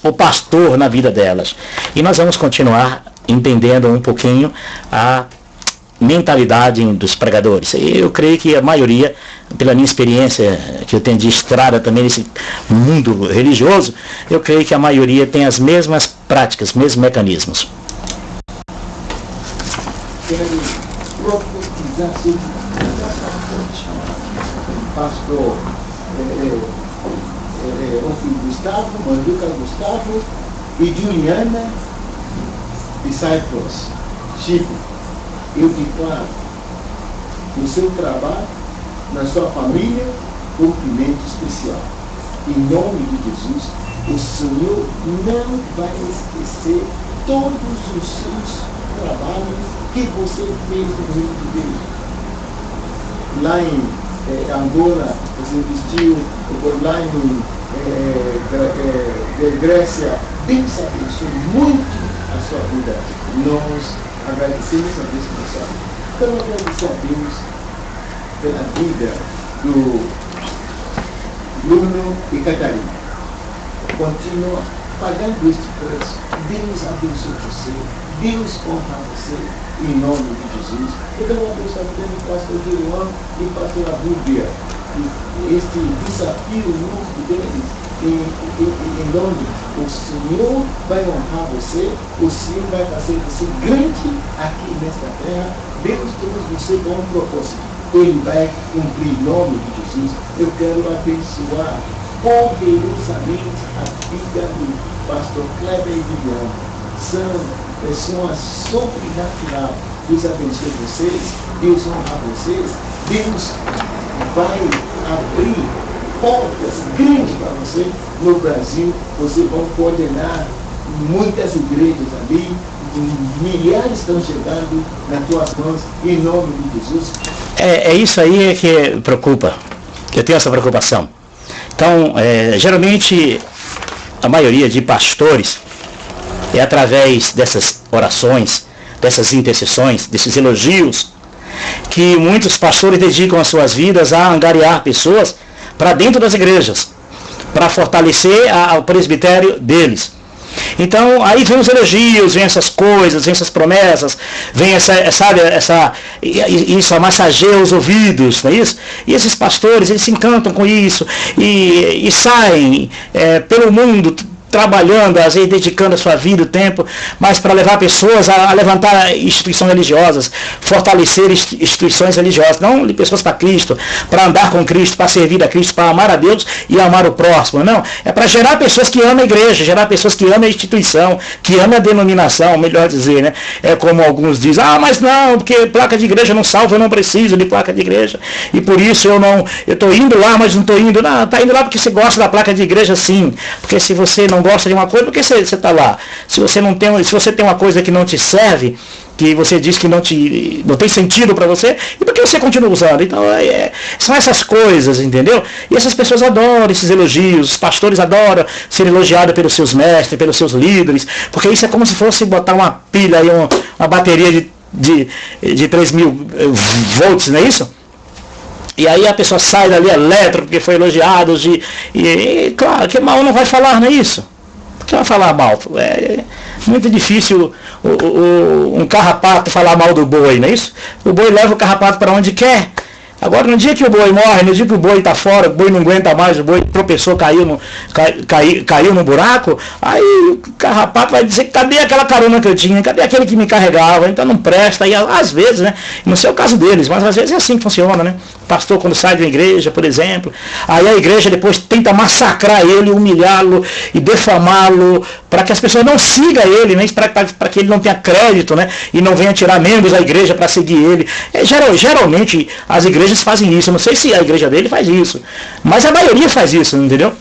o pastor na vida delas. E nós vamos continuar entendendo um pouquinho a mentalidade dos pregadores. Eu creio que a maioria, pela minha experiência que eu tenho de estrada também nesse mundo religioso, eu creio que a maioria tem as mesmas práticas, os mesmos mecanismos. Quero profetizar sobre o pastor o filho Gustavo, Manduca Gustavo e Juliana Disciples, Chico. Eu declaro no seu trabalho, na sua família, cumprimento especial. Em nome de Jesus, o Senhor não vai esquecer todos os seus trabalhos que você fez no reino de Deus. Lá em Angola, você investiu, lá em Grécia, Deus abençoou muito a sua vida. Nós agradecemos a Deus por isso. Então, agradecer a Deus pela vida do Bruno e Catarina. Continua pagando este preço. Deus abençoe você. Deus honra você. Em nome de Jesus. Eu quero abençoar a vida do pastor Jeruan e pastor Abúbia. Este desafio novo deles. Em nome, o Senhor vai honrar você, o Senhor vai fazer você grande aqui nesta terra. Deus trouxe você com um propósito. Ele vai cumprir em nome de Jesus. Eu quero abençoar poderosamente a vida do pastor Kleber e Viviane. São pessoas sobrenaturais. Deus abençoe vocês, Deus honra vocês, Deus vai abrir portas grandes para você no Brasil. Vocês vão coordenar muitas igrejas ali, milhares estão chegando nas tuas mãos, em nome de Jesus. É isso aí que preocupa, eu tenho essa preocupação. Então, geralmente, a maioria de pastores, é através dessas orações, dessas intercessões, desses elogios, que muitos pastores dedicam as suas vidas a angariar pessoas para dentro das igrejas, para fortalecer o presbitério deles. Então, aí vem os elogios, vem essas coisas, vem essas promessas, vem isso massageia os ouvidos, não é isso? E esses pastores, eles se encantam com isso e saem pelo mundo trabalhando, às vezes dedicando a sua vida, o tempo, mas para levar pessoas a levantar instituições religiosas, fortalecer instituições religiosas, não pessoas para Cristo, para andar com Cristo, para servir a Cristo, para amar a Deus e amar o próximo, não. É para gerar pessoas que amam a igreja, gerar pessoas que amam a instituição, que amam a denominação, melhor dizer, né? É como alguns dizem, mas não, porque placa de igreja não salva, eu não preciso de placa de igreja, e por isso eu estou indo lá, mas não estou indo. Não, está indo lá porque você gosta da placa de igreja, sim, porque se você não gosta de uma coisa, por que você está lá? Se você tem uma coisa que não te serve, que você diz que não tem sentido para você, e por que você continua usando? Então, são essas coisas, entendeu? E essas pessoas adoram esses elogios, os pastores adoram ser elogiados pelos seus mestres, pelos seus líderes, porque isso é como se fosse botar uma pilha aí, uma bateria de 3.000 volts, não é isso? E aí a pessoa sai dali elétrica porque foi elogiado, e claro, que mal não vai falar, não é isso? Por que vai falar mal? É muito difícil um carrapato falar mal do boi, não é isso? O boi leva o carrapato para onde quer. Agora, no dia que o boi morre, no dia que o boi está fora, o boi não aguenta mais, o boi tropeçou, caiu no buraco, aí o carrapato vai dizer, cadê aquela carona que eu tinha? Cadê aquele que me carregava? Então não presta. E às vezes, né? Não sei o caso deles, mas às vezes é assim que funciona, né? O pastor, quando sai de uma igreja, por exemplo, aí a igreja depois tenta massacrar ele, humilhá-lo e defamá-lo, para que as pessoas não sigam ele, né? Para que ele não tenha crédito, né? E não venha tirar membros da igreja para seguir ele. Geralmente as igrejas fazem isso. Eu não sei se a igreja dele faz isso, mas a maioria faz isso, entendeu?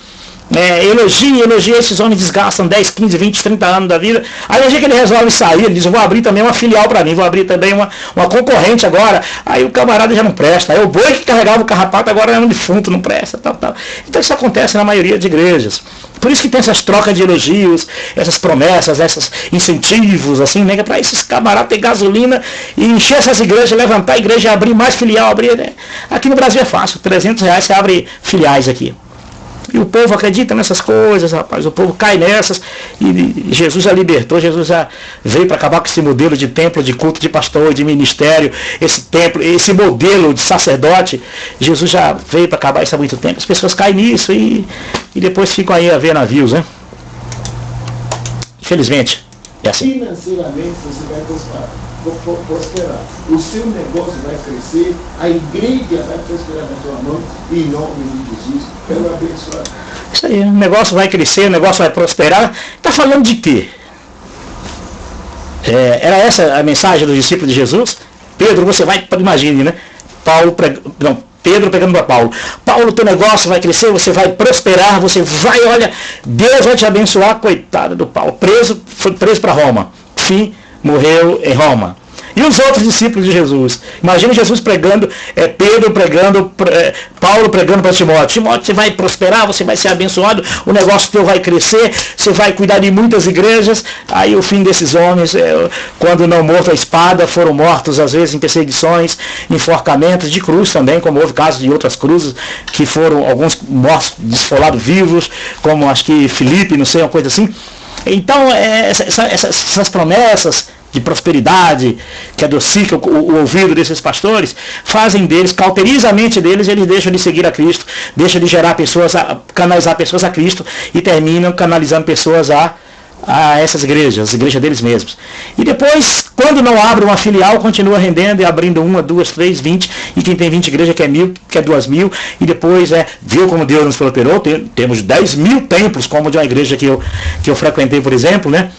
Elogia, esses homens desgastam 10, 15, 20, 30 anos da vida. Aí no dia que ele resolve sair, ele diz, vou abrir também uma filial para mim, vou abrir também uma concorrente agora. Aí o camarada já não presta. Aí o boi que carregava o carrapato agora é um defunto, não presta, tal. Então isso acontece na maioria de igrejas. Por isso que tem essas trocas de elogios, essas promessas, esses incentivos, assim, né? Para esses camaradas ter gasolina e encher essas igrejas, levantar a igreja, abrir mais filial, abrir, né? Aqui no Brasil é fácil, R$300 você abre filiais aqui. E o povo acredita nessas coisas, rapaz. O povo cai nessas. E Jesus já libertou, Jesus já veio para acabar com esse modelo de templo, de culto, de pastor, de ministério, esse modelo de sacerdote. Jesus já veio para acabar isso há muito tempo. As pessoas caem nisso e depois ficam aí a ver navios, né? Infelizmente, é assim. Financeiramente você vai prosperar. O seu negócio vai crescer, a igreja vai prosperar na sua mão, em nome de Jesus. Quero abençoar. Isso aí, o negócio vai crescer, o negócio vai prosperar. Está falando de quê? Era essa a mensagem do discípulo de Jesus? Pedro, você vai, imagine, né? Pedro pegando para Paulo. Paulo, teu negócio vai crescer, você vai prosperar, você vai, olha, Deus vai te abençoar, coitado do Paulo. Foi preso para Roma. Fim, morreu em Roma. E os outros discípulos de Jesus? Imagina Jesus pregando, Pedro pregando, Paulo pregando para Timóteo. Timóteo, você vai prosperar, você vai ser abençoado, o negócio teu vai crescer, você vai cuidar de muitas igrejas. Aí o fim desses homens, quando não morto a espada, foram mortos às vezes em perseguições, enforcamentos, de cruz também, como houve casos de outras cruzes, que foram alguns mortos, desfolados vivos, como acho que Filipe, não sei, uma coisa assim. Então, essas promessas de prosperidade, que adocicam o ouvido desses pastores, fazem deles, cauterizam a mente deles, eles deixam de seguir a Cristo, deixam de gerar pessoas, canalizar pessoas a Cristo e terminam canalizando pessoas a essas igrejas, as igrejas deles mesmos. E depois, quando não abre uma filial, continua rendendo e abrindo 1, 2, 3, 20, e quem tem 20 igrejas quer 1.000, quer 2.000, e depois viu como Deus nos prosperou, temos 10.000 templos, como de uma igreja que eu frequentei, por exemplo, né?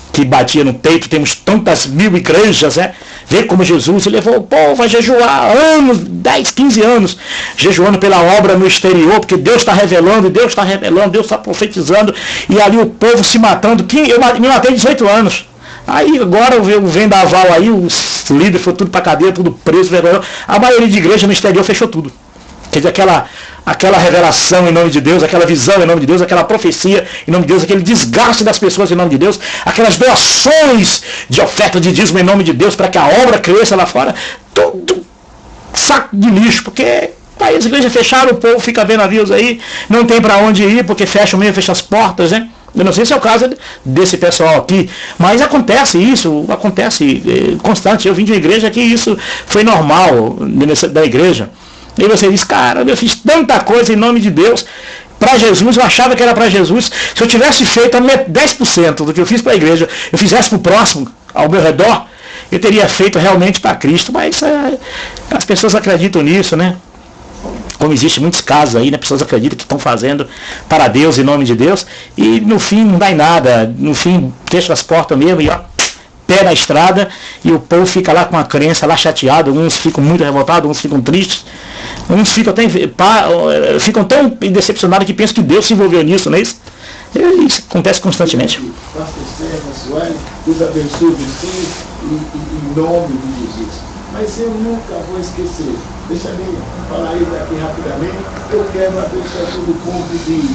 Que batia no peito, temos tantas 1.000 igrejas, né? Vê como Jesus levou o povo a jejuar anos, 10, 15 anos, jejuando pela obra no exterior, porque Deus está revelando, Deus está profetizando, e ali o povo se matando. Eu me matei 18 anos. Aí agora o vendaval aí, os líderes foram tudo para cadeia, tudo preso, vergonha. A maioria de igreja no exterior fechou tudo. Quer dizer, aquela revelação em nome de Deus, aquela visão em nome de Deus, aquela profecia em nome de Deus, aquele desgaste das pessoas em nome de Deus, aquelas doações de oferta de dízimo em nome de Deus para que a obra cresça lá fora, tudo saco de lixo, porque aí as igrejas fecharam, o povo fica vendo navios aí, não tem para onde ir, porque fecham mesmo, fecham as portas, né? Eu não sei se é o caso desse pessoal aqui, mas acontece constante. Eu vim de uma igreja que isso foi normal da igreja. E você diz, cara, eu fiz tanta coisa em nome de Deus para Jesus, eu achava que era para Jesus. Se eu tivesse feito 10% do que eu fiz para a igreja, eu fizesse para o próximo, ao meu redor, eu teria feito realmente para Cristo. Mas as pessoas acreditam nisso, né? Como existem muitos casos aí, né? Pessoas acreditam que estão fazendo para Deus, em nome de Deus, e no fim não dá em nada. No fim, fecha as portas mesmo e ó, pé na estrada, e o povo fica lá com a crença lá chateado, uns ficam muito revoltados, uns ficam tristes, uns ficam tão decepcionados que pensam que Deus se envolveu nisso, não é isso? Isso acontece constantemente. Pastor Sérgio Soares, Deus abençoe você em nome de Jesus. Mas eu nunca vou esquecer, deixa eu falar isso aqui rapidamente, eu quero abençoar todo o povo de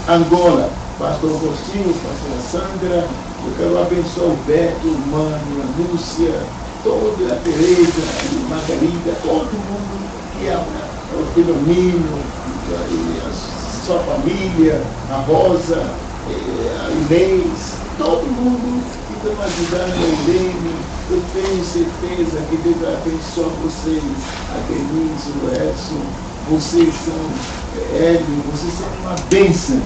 Angola, Pastor Agostinho, Pastor Sandra, eu quero abençoar o Beto, o Mano, a Lúcia, toda a Tereza, a Margarida, todo mundo que ama o Filomeno, a sua família, a Rosa, a Inês, todo mundo que estão ajudando a Helene. Eu tenho certeza que Deus vai abençoar vocês, a Denise, o Edson, vocês são, Hélio, vocês são uma bênção.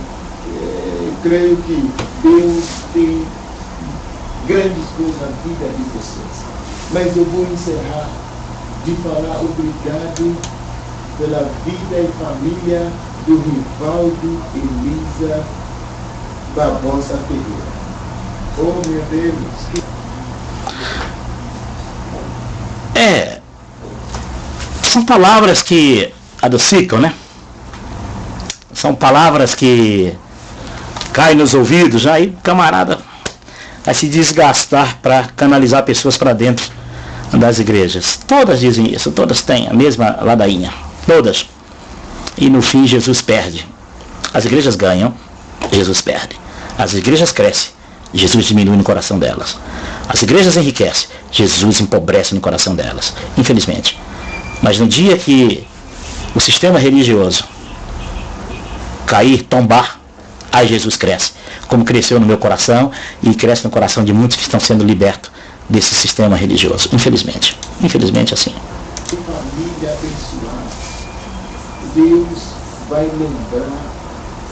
Eu creio que Deus tem grandes coisas na vida de vocês. Mas eu vou encerrar de falar obrigado pela vida e família do Rivaldo Elisa Barbosa Ferreira. Oh, meu Deus! São palavras que adocicam, né? São palavras que caem nos ouvidos, aí o camarada vai se desgastar para canalizar pessoas para dentro das igrejas. Todas dizem isso, todas têm a mesma ladainha, todas. E no fim Jesus perde. As igrejas ganham, Jesus perde. As igrejas crescem, Jesus diminui no coração delas. As igrejas enriquecem, Jesus empobrece no coração delas, infelizmente. Mas no dia que o sistema religioso cair, tombar, aí Jesus cresce, como cresceu no meu coração e cresce no coração de muitos que estão sendo libertos desse sistema religioso, infelizmente. Infelizmente assim. Família abençoada, Deus vai lembrar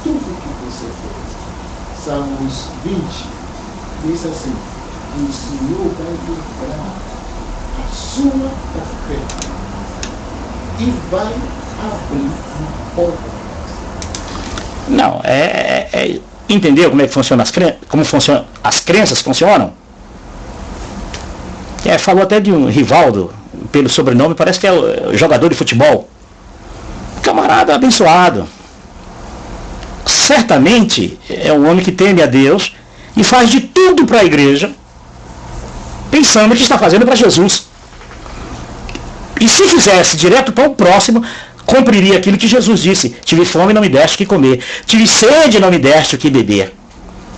tudo que você fez. Salmos 20 diz assim, que o Senhor vai lembrar a sua oferta e vai abrir uma porta. Não, entendeu como é que funciona as crenças funcionam? Falou até de um Rivaldo, pelo sobrenome, parece que é o jogador de futebol. Camarada abençoado. Certamente é um homem que teme a Deus e faz de tudo para a igreja, pensando que está fazendo para Jesus. E se fizesse direto para o próximo, cumpriria aquilo que Jesus disse: tive fome e não me deste o que comer, tive sede e não me deste o que beber,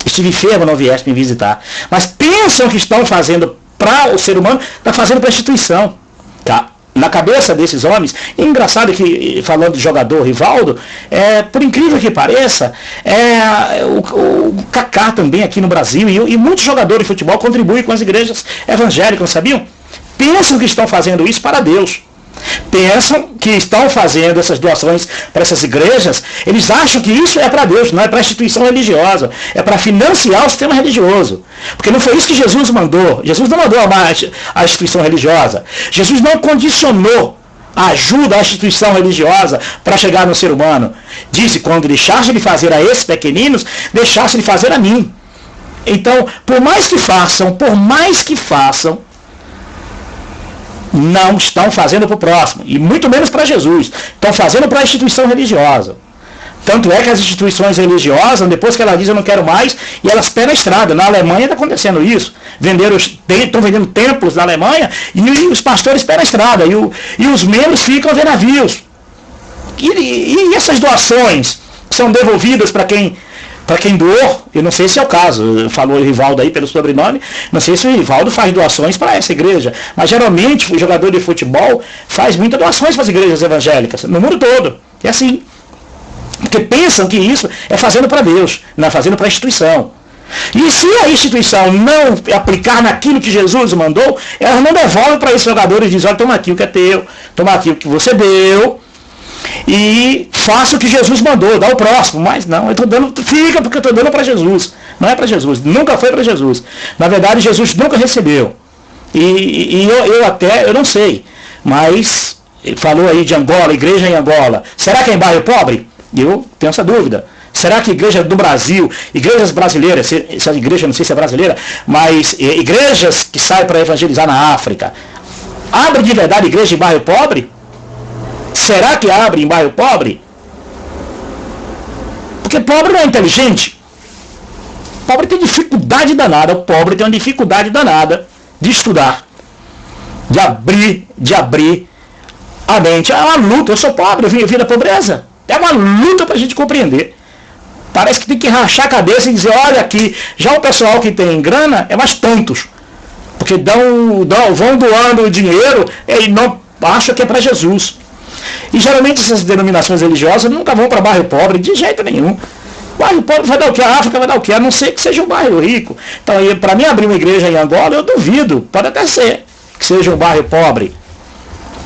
estive enfermo e não vieste me visitar. Mas pensam que estão fazendo para o ser humano, está fazendo para a instituição. Tá? Na cabeça desses homens, e engraçado que, falando de jogador Rivaldo, por incrível que pareça, o Kaká também aqui no Brasil, e muitos jogadores de futebol contribuem com as igrejas evangélicas, sabiam? Pensam que estão fazendo isso para Deus. Pensam que estão fazendo essas doações para essas igrejas, eles acham que isso é para Deus, não é para a instituição religiosa, é para financiar o sistema religioso. Porque não foi isso que Jesus mandou. Jesus não mandou a instituição religiosa. Jesus não condicionou a ajuda à instituição religiosa para chegar no ser humano. Disse: quando deixaste de fazer a esses pequeninos, deixaste de fazer a mim. Então, por mais que façam, não estão fazendo para o próximo, e muito menos para Jesus. Estão fazendo para a instituição religiosa. Tanto é que as instituições religiosas, depois que ela diz eu não quero mais, e elas pegam a estrada. Na Alemanha está acontecendo isso. Estão vendendo templos na Alemanha, e os pastores pegam a estrada, e os membros ficam vendo navios. E essas doações são devolvidas para quem doou. Eu não sei se é o caso, falou o Rivaldo aí pelo sobrenome, não sei se o Rivaldo faz doações para essa igreja, mas geralmente o jogador de futebol faz muitas doações para as igrejas evangélicas, no mundo todo, é assim, porque pensam que isso é fazendo para Deus, não é fazendo para a instituição. E se a instituição não aplicar naquilo que Jesus mandou, ela não devolve para esses jogadores e diz: olha, toma aqui o que é teu, toma aqui o que você deu, e faça o que Jesus mandou, dá o próximo. Mas não, eu estou dando, fica porque eu estou dando para Jesus. Não é para Jesus, nunca foi para Jesus. Na verdade, Jesus nunca recebeu. E eu não sei, mas falou aí de Angola, igreja em Angola. Será que é em bairro pobre? Eu tenho essa dúvida. Será que igreja do Brasil, igrejas brasileiras, essa igreja não sei se é brasileira, mas igrejas que saem para evangelizar na África, abre de verdade igreja em bairro pobre? Será que abre em bairro pobre? Porque pobre não é inteligente. Pobre tem dificuldade danada. O pobre tem uma dificuldade danada de estudar, de abrir a mente. É uma luta. Eu sou pobre, eu vim da pobreza. É uma luta para a gente compreender. Parece que tem que rachar a cabeça e dizer: olha aqui. Já o pessoal que tem grana é mais tontos, porque vão doando dinheiro e não acham que é para Jesus. E geralmente essas denominações religiosas nunca vão para bairro pobre, de jeito nenhum. O bairro pobre vai dar o que? A África vai dar o que? A não ser que seja um bairro rico. Então, para mim abrir uma igreja em Angola, eu duvido. Pode até ser que seja um bairro pobre.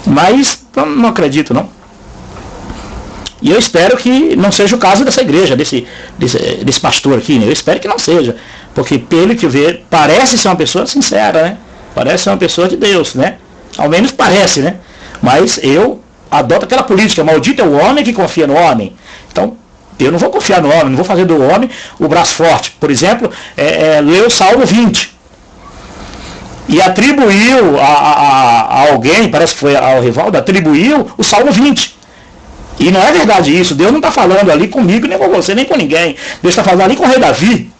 Mas não acredito, não. E eu espero que não seja o caso dessa igreja, desse pastor aqui, né? Eu espero que não seja. Porque pelo que vê, parece ser uma pessoa sincera, né? Parece ser uma pessoa de Deus, né? Ao menos parece, né? Mas eu adoto aquela política, maldito é o homem que confia no homem. Então, eu não vou confiar no homem, não vou fazer do homem o braço forte. Por exemplo, ler o Salmo 20. E atribuiu a alguém, parece que foi ao Rivaldo, atribuiu o Salmo 20. E não é verdade isso. Deus não está falando ali comigo, nem com você, nem com ninguém. Deus está falando ali com o rei Davi.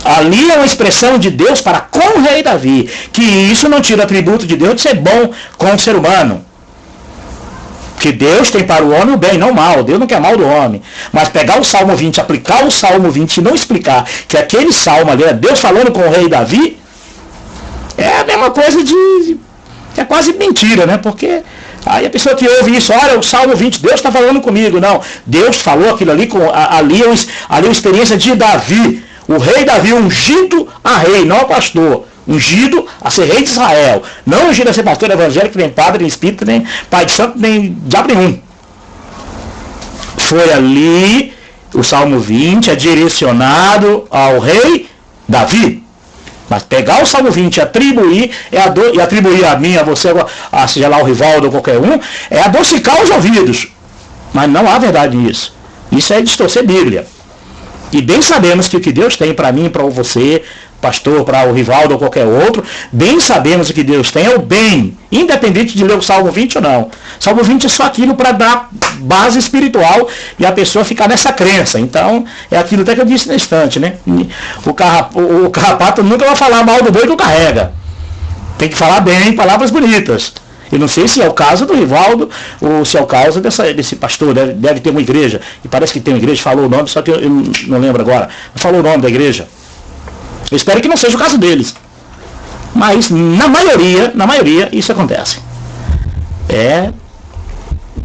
Ali é uma expressão de Deus para com o rei Davi. Que isso não tira atributo de Deus de ser bom com o ser humano. Que Deus tem para o homem o bem, não o mal. Deus não quer mal do homem. Mas pegar o Salmo 20, aplicar o Salmo 20 e não explicar que aquele salmo ali é Deus falando com o rei Davi, é a mesma coisa é quase mentira, né? Porque aí a pessoa que ouve isso, olha, o Salmo 20, Deus está falando comigo. Não, Deus falou aquilo ali, ali é uma experiência de Davi. O rei Davi ungido a rei, não a pastor. Ungido a ser rei de Israel. Não ungido a ser pastor evangélico, nem padre, nem espírita, nem pai de santo, nem diabo nenhum. Foi ali, o Salmo 20 é direcionado ao rei Davi. Mas pegar o Salmo 20 e atribuir, e atribuir a mim, a você, a seja lá o Rivaldo ou qualquer um, é adocicar os ouvidos. Mas não há verdade nisso. Isso é distorcer a Bíblia. E bem sabemos que o que Deus tem para mim, para você, pastor, para o Rivaldo ou qualquer outro, bem sabemos o que Deus tem é o bem, independente de ler o Salmo 20 ou não. Salmo 20 é só aquilo para dar base espiritual e a pessoa ficar nessa crença. Então, é aquilo até que eu disse na instante, né? O carrapato nunca vai falar mal do boi que o carrega. Tem que falar bem, palavras bonitas. Eu não sei se é o caso do Rivaldo ou se é o caso desse pastor, deve ter uma igreja. E parece que tem uma igreja, falou o nome, só que eu não lembro agora. Falou o nome da igreja. Eu espero que não seja o caso deles. Mas na maioria isso acontece. É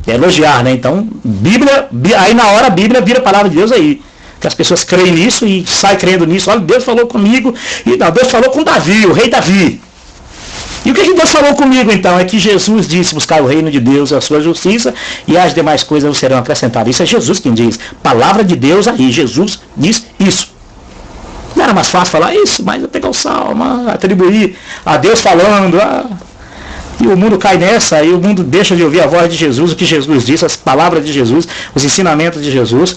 elogiar, né? Então, Bíblia, aí na hora a Bíblia vira a palavra de Deus aí. Que as pessoas creem nisso e saem crendo nisso. Olha, Deus falou comigo, e não, Deus falou com Davi, o rei Davi. E o que Deus falou comigo então? É que Jesus disse buscar o reino de Deus e a sua justiça, e as demais coisas serão acrescentadas. Isso é Jesus quem diz. Palavra de Deus aí, Jesus diz isso. Não era mais fácil falar isso, mas eu pegar o salmo, atribuir a Deus falando, e o mundo cai nessa, e o mundo deixa de ouvir a voz de Jesus, o que Jesus disse, as palavras de Jesus, os ensinamentos de Jesus,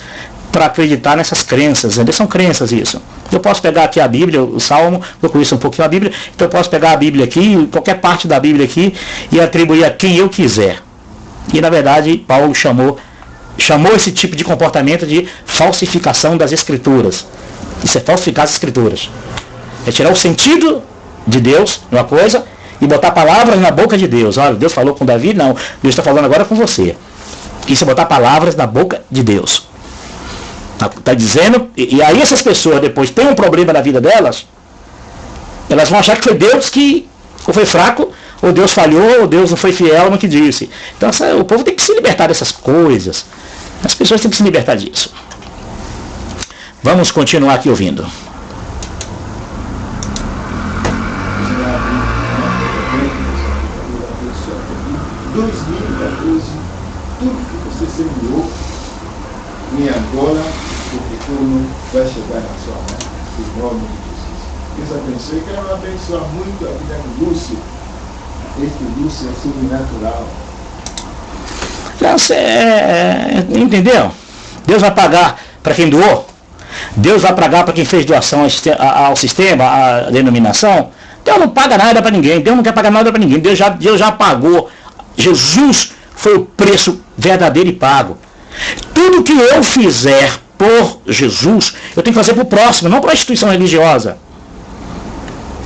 para acreditar nessas crenças. Entendeu? São crenças isso. Eu posso pegar aqui a Bíblia, o Salmo, eu conheço um pouquinho a Bíblia, então eu posso pegar a Bíblia aqui, qualquer parte da Bíblia aqui, e atribuir a quem eu quiser. E na verdade, Paulo chamou esse tipo de comportamento de falsificação das Escrituras. Isso é falsificar as Escrituras. É tirar o sentido de Deus, uma coisa, e botar palavras na boca de Deus. Olha, Deus falou com Davi? Não. Deus está falando agora com você. Isso é botar palavras na boca de Deus. Está dizendo, e aí essas pessoas depois têm um problema na vida delas, elas vão achar que foi Deus que ou foi fraco, ou Deus falhou, ou Deus não foi fiel no que disse. Então o povo tem que se libertar dessas coisas. As pessoas têm que se libertar disso. Vamos continuar aqui ouvindo. Tudo que você semeou em Angola, o retorno vai chegar na sua mão, em nome de Jesus. Deus abençoe. Eu quero abençoar muito a vida de Lúcio. Este Lúcio é sobrenatural. Entendeu? Deus vai pagar para quem doou. Deus vai pagar para quem fez doação ao sistema, à denominação. Deus não paga nada para ninguém. Deus não quer pagar nada para ninguém. Deus já pagou. Jesus foi o preço verdadeiro e pago. Tudo que eu fizer por Jesus, eu tenho que fazer para o próximo, não para a instituição religiosa.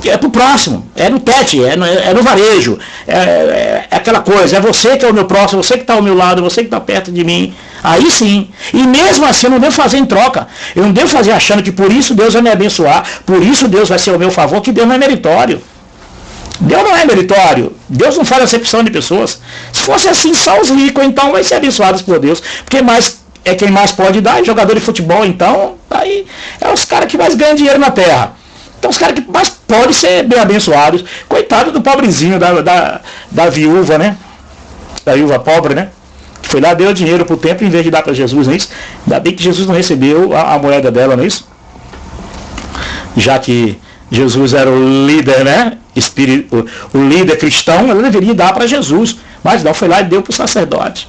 É para o próximo, é no tete, é no varejo, é aquela coisa, é você que é o meu próximo, você que está ao meu lado, você que está perto de mim. Aí sim. E mesmo assim eu não devo fazer em troca. Eu não devo fazer achando que por isso Deus vai me abençoar, por isso Deus vai ser ao meu favor, que Deus não é meritório. Deus não é meritório. Deus não faz acepção de pessoas. Se fosse assim, só os ricos, então, vai ser abençoados por Deus. Porque quem mais pode dar, é jogador de futebol, então, aí é os caras que mais ganham dinheiro na terra. Então, os caras que mais podem ser bem abençoados. Coitado do pobrezinho, da viúva, né? Da viúva pobre, né? Que foi lá, deu dinheiro pro templo em vez de dar para Jesus, não é isso? Ainda bem que Jesus não recebeu a moeda dela, não é isso? Já que Jesus era o líder, né? O líder cristão, ela deveria dar para Jesus. Mas não, foi lá e deu para o sacerdote.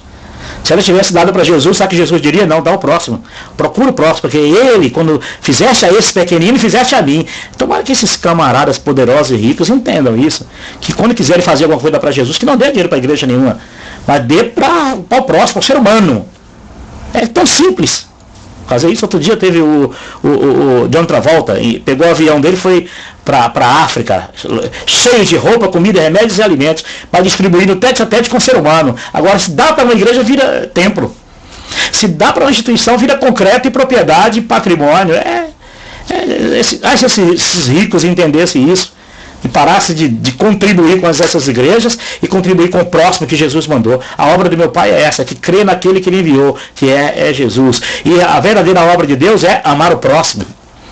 Se ela tivesse dado para Jesus, sabe o que Jesus diria? Não, dá ao próximo. Procura o próximo, porque ele, quando fizeste a esse pequenino, fizeste a mim. Tomara que esses camaradas poderosos e ricos entendam isso. Que quando quiserem fazer alguma coisa para Jesus, que não dê dinheiro para a igreja nenhuma. Mas dê para o próximo, para o ser humano. É tão simples fazer isso. Outro dia teve o John Travolta, e pegou o avião dele e foi para a África, cheio de roupa, comida, remédios e alimentos, para distribuir no tete a tete com o ser humano. Agora, se dá para uma igreja, vira templo. Se dá para uma instituição, vira concreto e propriedade e patrimônio. Se esses ricos entendessem isso, e parassem de contribuir com essas igrejas e contribuir com o próximo que Jesus mandou. A obra do meu Pai é essa, que crê naquele que ele enviou, que é Jesus. E a verdadeira obra de Deus é amar o próximo.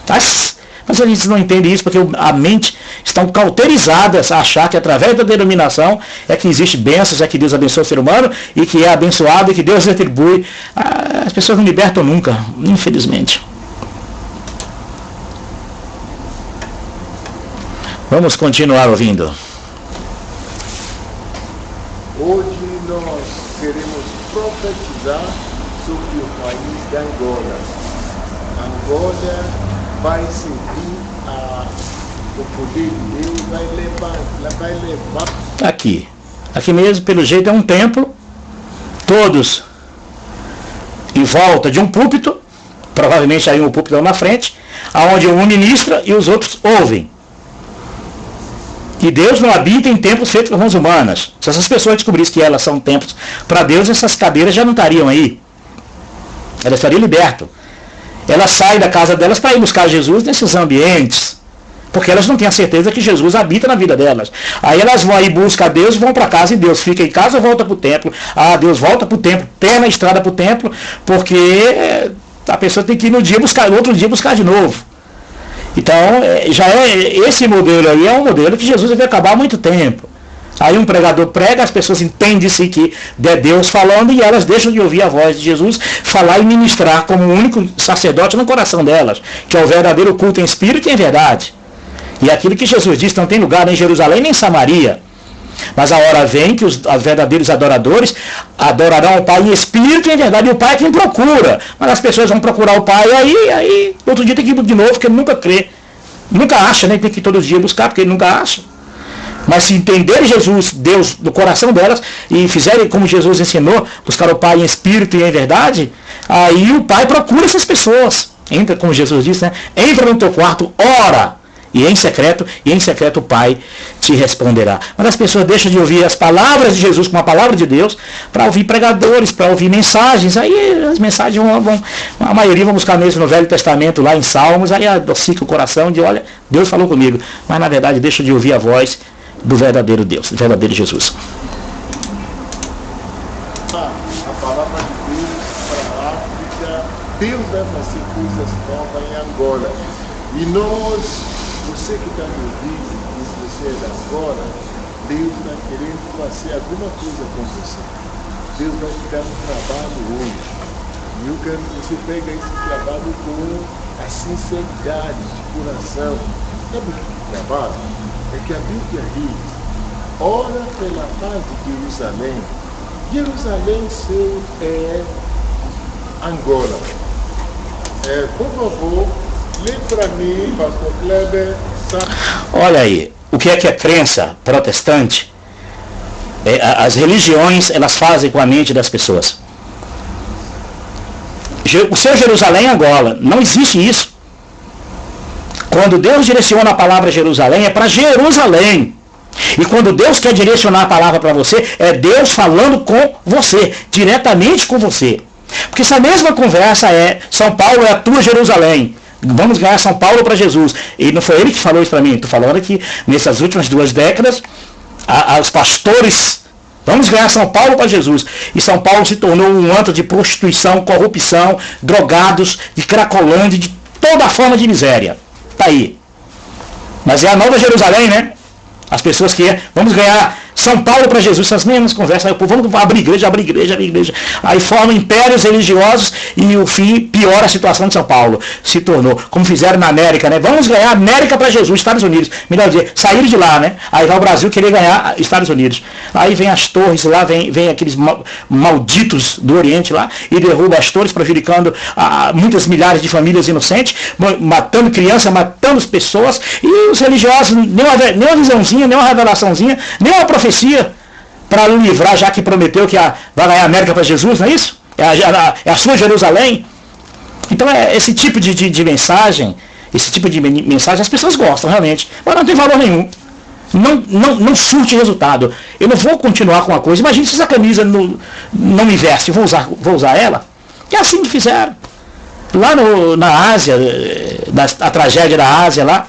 Mas a gente não entende isso porque a mente estão cauterizadas a achar que através da denominação é que existe bênçãos, é que Deus abençoa o ser humano e que é abençoado e que Deus retribui. As pessoas não libertam nunca, infelizmente. Vamos continuar ouvindo. Hoje nós queremos profetizar sobre o país de Angola. Angola vai seguir o poder de Deus, vai levar. Aqui mesmo, pelo jeito, é um templo, todos em volta de um púlpito, provavelmente aí um púlpito na frente, aonde um ministra e os outros ouvem. E Deus não habita em templos feitos por mãos humanas. Se essas pessoas descobrissem que elas são templos para Deus, essas cadeiras já não estariam aí. Elas estariam libertas. Elas saem da casa delas para ir buscar Jesus nesses ambientes. Porque elas não têm a certeza que Jesus habita na vida delas. Aí elas vão aí, buscam a Deus, vão para casa e Deus fica em casa ou volta para o templo. Deus volta para o templo, perna a estrada para o templo, porque a pessoa tem que ir no outro dia buscar de novo. Então, esse modelo aí é um modelo que Jesus vai acabar há muito tempo. Aí um pregador prega, as pessoas entendem-se que é Deus falando e elas deixam de ouvir a voz de Jesus falar e ministrar como o único sacerdote no coração delas, que é o verdadeiro culto em espírito e em verdade. E aquilo que Jesus disse, não tem lugar nem em Jerusalém nem em Samaria. Mas a hora vem que os verdadeiros adoradores adorarão o Pai em espírito e em verdade. E o Pai é quem procura. Mas as pessoas vão procurar o Pai aí outro dia tem que ir de novo, porque ele nunca crê. Nunca acha, né? Tem que ir todo dia buscar, porque ele nunca acha. Mas se entenderem Jesus, Deus, no coração delas, e fizerem como Jesus ensinou, buscar o Pai em espírito e em verdade, aí o Pai procura essas pessoas. Entra, como Jesus disse, né? Entra no teu quarto, ora. E em secreto o Pai te responderá. Mas as pessoas deixam de ouvir as palavras de Jesus com a palavra de Deus para ouvir pregadores, para ouvir mensagens. Aí as mensagens a maioria vão buscar mesmo no Velho Testamento, lá em Salmos, aí adocica o coração de, olha, Deus falou comigo. Mas na verdade deixa de ouvir a voz do verdadeiro Deus, do verdadeiro Jesus. A palavra de Deus para a África, Deus vai fazer coisas novas em Angola. E nós, você que está me ouvindo, se você é de Angola, Deus está querendo fazer alguma coisa com você. Deus vai te dar um trabalho hoje. E eu quero que você pegue esse trabalho com a sinceridade de coração. Sabe o que trabalho? É que a Bíblia diz, ora pela paz de Jerusalém. Jerusalém é Angola. Por favor, lê para mim, pastor Kleber. Olha aí, o que é crença protestante? As religiões, elas fazem com a mente das pessoas. O seu Jerusalém é Angola. Não existe isso. Quando Deus direciona a palavra Jerusalém, é para Jerusalém. E quando Deus quer direcionar a palavra para você, é Deus falando com você, diretamente com você. Porque essa mesma conversa São Paulo é a tua Jerusalém. Vamos ganhar São Paulo para Jesus. E não foi ele que falou isso para mim. Estou falando que nessas últimas 2 décadas, os pastores, vamos ganhar São Paulo para Jesus. E São Paulo se tornou um antro de prostituição, corrupção, drogados, de cracolândia, de toda forma de miséria. Está aí. Mas é a Nova Jerusalém, né? As pessoas que vamos ganhar São Paulo para Jesus, essas mesmas conversas, aí o povo, vamos abrir igreja. Aí formam impérios religiosos e o fim piora a situação de São Paulo. Se tornou, como fizeram na América, né? Vamos ganhar América para Jesus, Estados Unidos. Melhor dizer, saíram de lá, né? Aí vai o Brasil querer ganhar Estados Unidos. Aí vem as torres lá, vem aqueles malditos do Oriente lá e derruba as torres, prejudicando muitas milhares de famílias inocentes, matando crianças, matando as pessoas, e os religiosos, nem uma visãozinha, nem uma revelaçãozinha, nem uma profecia para livrar, já que prometeu que vai ganhar a América para Jesus, não é isso? É a sua Jerusalém. Então esse tipo de mensagem, as pessoas gostam realmente, mas não tem valor nenhum. Não surte resultado. Eu não vou continuar com uma coisa. Imagina se essa camisa não me veste, vou usar ela. É assim que fizeram. Lá na Ásia, a tragédia da Ásia lá,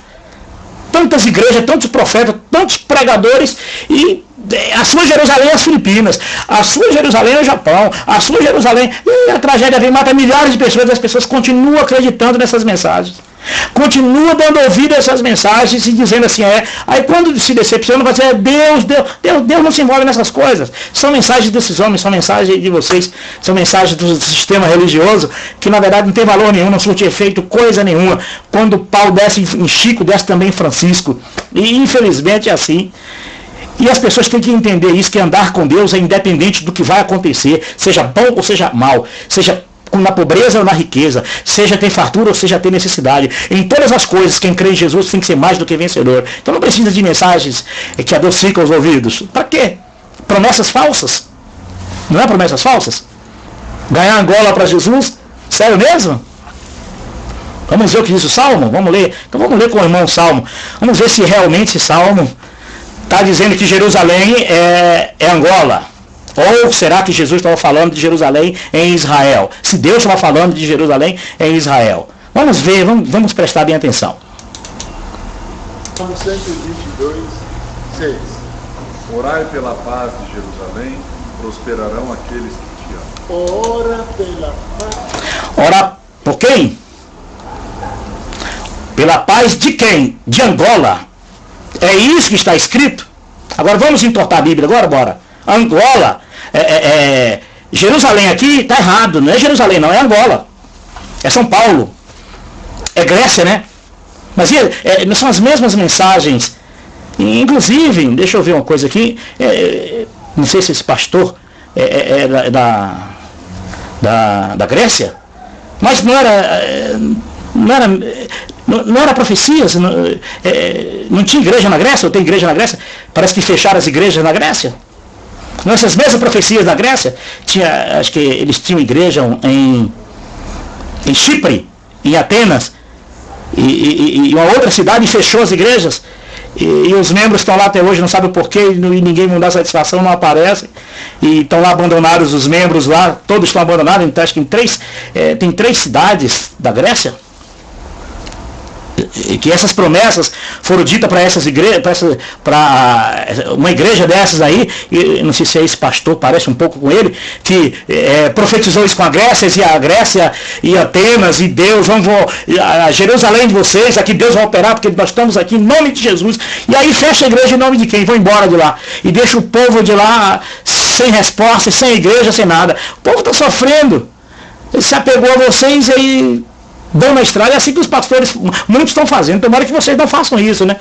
tantas igrejas, tantos profetas, tantos pregadores, e a sua Jerusalém é as Filipinas, a sua Jerusalém é o Japão, a sua Jerusalém, e a tragédia vem, mata milhares de pessoas, e as pessoas continuam acreditando nessas mensagens, continuam dando ouvido a essas mensagens e dizendo assim, aí quando se decepciona vai dizer, Deus não se envolve nessas coisas. São mensagens desses homens, são mensagens de vocês, são mensagens do sistema religioso, que na verdade não tem valor nenhum, não surte efeito coisa nenhuma. Quando Paulo desce em Chico, desce também em Francisco, e infelizmente é assim. E as pessoas têm que entender isso, que andar com Deus é independente do que vai acontecer, seja bom ou seja mal, seja na pobreza ou na riqueza, seja ter fartura ou seja ter necessidade. Em todas as coisas, quem crê em Jesus tem que ser mais do que vencedor. Então não precisa de mensagens que adocicam os ouvidos. Para quê? Promessas falsas. Não é promessas falsas? Ganhar Angola para Jesus? Sério mesmo? Vamos ver o que diz o Salmo? Vamos ler. Então vamos ler com o irmão o Salmo. Vamos ver se realmente esse Salmo está dizendo que Jerusalém é Angola. Ou será que Jesus estava falando de Jerusalém em Israel? Se Deus estava falando de Jerusalém em Israel. Vamos ver, vamos prestar bem atenção. Salmo 122, 6. Orai pela paz de Jerusalém, prosperarão aqueles que te amam. Ora pela paz. Ora por quem? Pela paz de quem? De Angola. É isso que está escrito. Agora vamos entortar a Bíblia, agora bora. Angola, Jerusalém aqui está errado, não é Jerusalém não, é Angola, é São Paulo, é Grécia, né? Mas são as mesmas mensagens, inclusive, deixa eu ver uma coisa aqui, não sei se esse pastor é da Grécia, mas não era profecias, não tinha igreja na Grécia, ou tem igreja na Grécia, parece que fecharam as igrejas na Grécia. Nessas mesmas profecias da Grécia, acho que eles tinham igreja em Chipre, em Atenas, e uma outra cidade fechou as igrejas, e os membros estão lá até hoje, não sabem o porquê, e ninguém não dá satisfação, não aparece, e estão lá abandonados os membros lá, todos estão abandonados, então acho que tem 3 cidades da Grécia, e que essas promessas foram ditas para essas igrejas, para uma igreja dessas aí, e não sei se é esse pastor, parece um pouco com ele, que profetizou isso com a Grécia e Atenas, e Deus, a Jerusalém de vocês, aqui Deus vai operar, porque nós estamos aqui em nome de Jesus, e aí fecha a igreja em nome de quem? Vão embora de lá, e deixa o povo de lá sem resposta, sem igreja, sem nada. O povo está sofrendo, ele se apegou a vocês e aí dão na estrada, é assim que os pastores, muitos estão fazendo. Tomara que vocês não façam isso, né?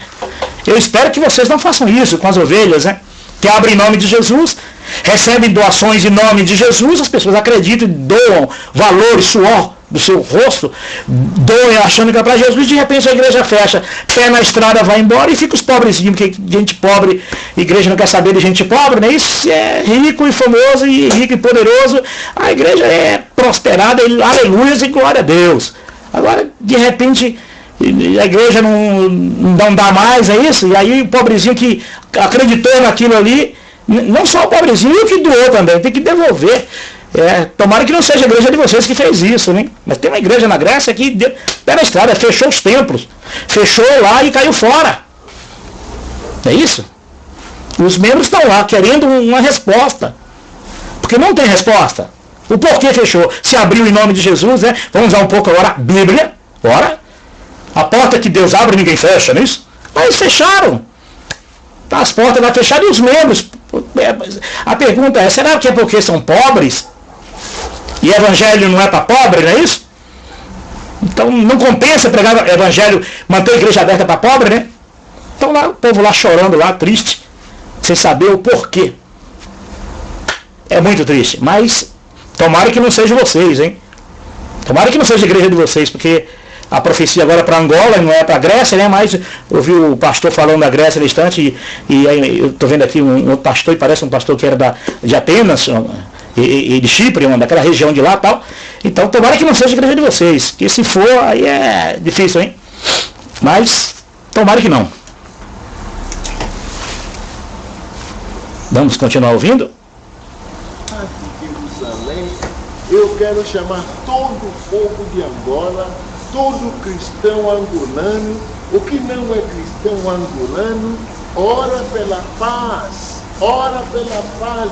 Eu espero que vocês não façam isso com as ovelhas, né? Que abrem em nome de Jesus, recebem doações em nome de Jesus, as pessoas acreditam e doam valor e suor do seu rosto, doam achando que é para Jesus, de repente a igreja fecha, pé na estrada, vai embora e fica os pobrezinhos, porque gente pobre, igreja não quer saber de gente pobre, né? Isso é rico e famoso e rico e poderoso, a igreja é prosperada, e aleluia e glória a Deus. Agora, de repente, a igreja não dá mais, é isso? E aí o pobrezinho que acreditou naquilo ali, não só o pobrezinho, e o que doou também, tem que devolver. Tomara que não seja a igreja de vocês que fez isso, né? Mas tem uma igreja na Grécia que deu pela estrada, fechou os templos. Fechou lá e caiu fora. É isso? Os membros estão lá querendo uma resposta. Porque não tem resposta. O porquê fechou? Se abriu em nome de Jesus, né? Vamos usar um pouco agora a Bíblia. Ora, a porta que Deus abre ninguém fecha, não é isso? Mas eles fecharam. As portas lá fechadas e os membros. A pergunta é, será que é porque são pobres? E evangelho não é para pobre, não é isso? Então não compensa pregar evangelho, manter a igreja aberta para pobre, né? Então lá, o povo lá chorando, lá, triste, sem saber o porquê. É muito triste, mas tomara que não seja vocês, hein? Tomara que não seja a igreja de vocês, porque a profecia agora é para Angola, não é para a Grécia, né? Mas eu vi o pastor falando da Grécia no instante, e aí eu estou vendo aqui um outro pastor, e parece um pastor que era de Atenas, e de Chipre, daquela região de lá e tal. Então tomara que não seja a igreja de vocês, que se for, aí é difícil, hein? Mas tomara que não. Vamos continuar ouvindo? De Jerusalém, eu quero chamar todo o povo de Angola, todo cristão angolano, o que não é cristão angolano, ora pela paz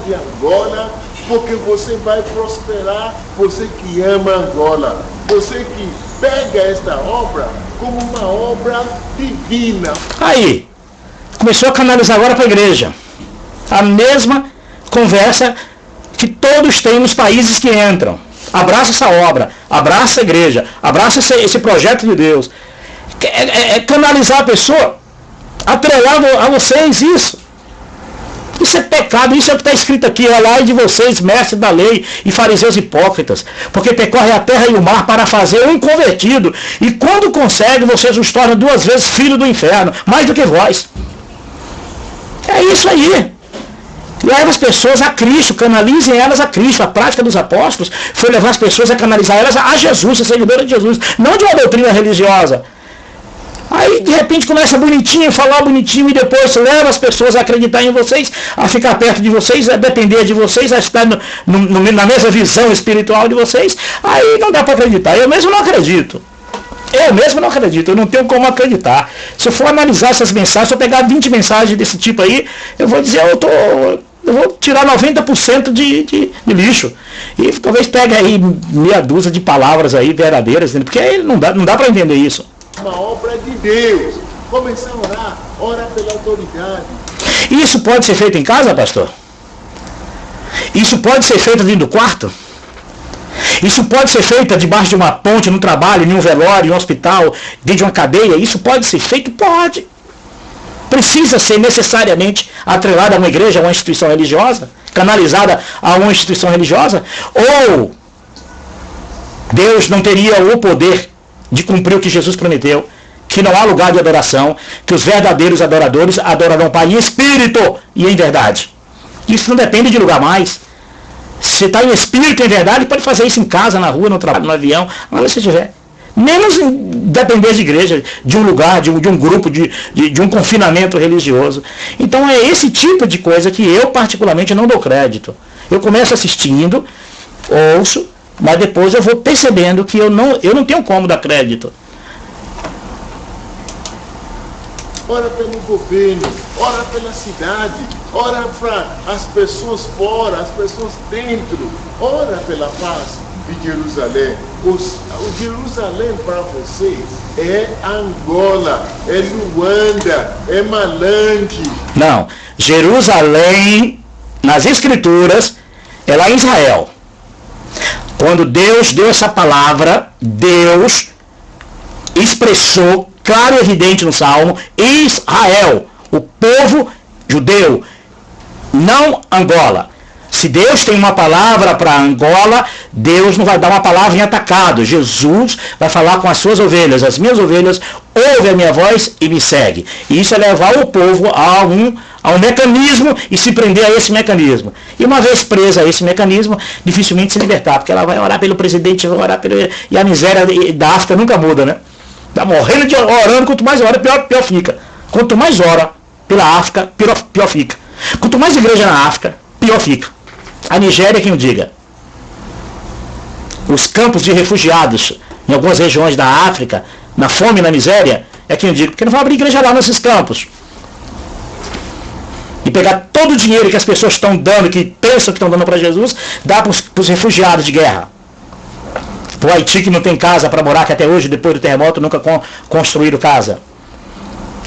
de Angola, porque você vai prosperar, você que ama Angola, você que pega esta obra como uma obra divina. Aí, começou a canalizar agora para a igreja. A mesma conversa que todos têm nos países que entram. Abraça essa obra, abraça a igreja, abraça esse projeto de Deus. É canalizar a pessoa, atrelar a vocês isso. Isso é pecado, isso é o que está escrito aqui, olhai de vocês, mestres da lei e fariseus hipócritas, porque percorre a terra e o mar para fazer um convertido, e quando consegue, vocês os tornam 2 vezes filho do inferno, mais do que vós. É isso aí. Leva as pessoas a Cristo, canalizem elas a Cristo. A prática dos apóstolos foi levar as pessoas a canalizar elas a Jesus, a seguidora de Jesus, não de uma doutrina religiosa. Aí de repente começa bonitinho, falar bonitinho, e depois leva as pessoas a acreditar em vocês, a ficar perto de vocês, a depender de vocês, a estar na mesma visão espiritual de vocês. Aí não dá para acreditar. Eu mesmo não acredito. Eu não tenho como acreditar. Se eu for analisar essas mensagens, se eu pegar 20 mensagens desse tipo aí, eu vou dizer, eu vou tirar 90% de lixo. E talvez pegue aí meia dúzia de palavras aí verdadeiras, porque aí não dá para entender isso. Uma obra de Deus. Começar a orar, ora pela autoridade. Isso pode ser feito em casa, pastor? Isso pode ser feito dentro do quarto? Isso pode ser feito debaixo de uma ponte, no trabalho, em um velório, em um hospital, dentro de uma cadeia? Isso pode ser feito? Pode. Precisa ser necessariamente atrelada a uma igreja, a uma instituição religiosa? Canalizada a uma instituição religiosa? Ou Deus não teria o poder de cumprir o que Jesus prometeu, que não há lugar de adoração, que os verdadeiros adoradores adorarão o Pai em espírito e em verdade? Isso não depende de lugar mais. Se está em espírito e em verdade, pode fazer isso em casa, na rua, no trabalho, no avião, onde você estiver. Menos depender de igreja, de um lugar, de um grupo, de um confinamento religioso. Então é esse tipo de coisa que eu particularmente não dou crédito. Eu começo assistindo, ouço, mas depois eu vou percebendo que eu não tenho como dar crédito. Ora pelo governo, ora pela cidade, ora para as pessoas fora, as pessoas dentro, ora pela paz de Jerusalém. O Jerusalém para você é Angola, é Luanda, é Malande. Não, Jerusalém, nas Escrituras, é lá em Israel. Quando Deus deu essa palavra, Deus expressou, claro e evidente no Salmo, Israel, o povo judeu, não Angola. Se Deus tem uma palavra para Angola, Deus não vai dar uma palavra em atacado. Jesus vai falar com as suas ovelhas. As minhas ovelhas ouvem a minha voz e me seguem. E isso é levar o povo a um mecanismo e se prender a esse mecanismo. E uma vez presa a esse mecanismo, dificilmente se libertar, porque ela vai orar pelo presidente, vai orar pelo... E a miséria da África nunca muda, né? Está morrendo de orando, quanto mais ora, pior fica. Quanto mais ora pela África, pior fica. Quanto mais igreja na África, pior fica. A Nigéria, quem o diga. os campos de refugiados em algumas regiões da África, na fome e na miséria, é que eu digo, porque não vai abrir igreja lá nesses campos. E pegar todo o dinheiro que as pessoas estão dando, que pensam que estão dando para Jesus, dá para os refugiados de guerra. Para o Haiti, que não tem casa para morar, que até hoje, depois do terremoto, nunca construíram casa.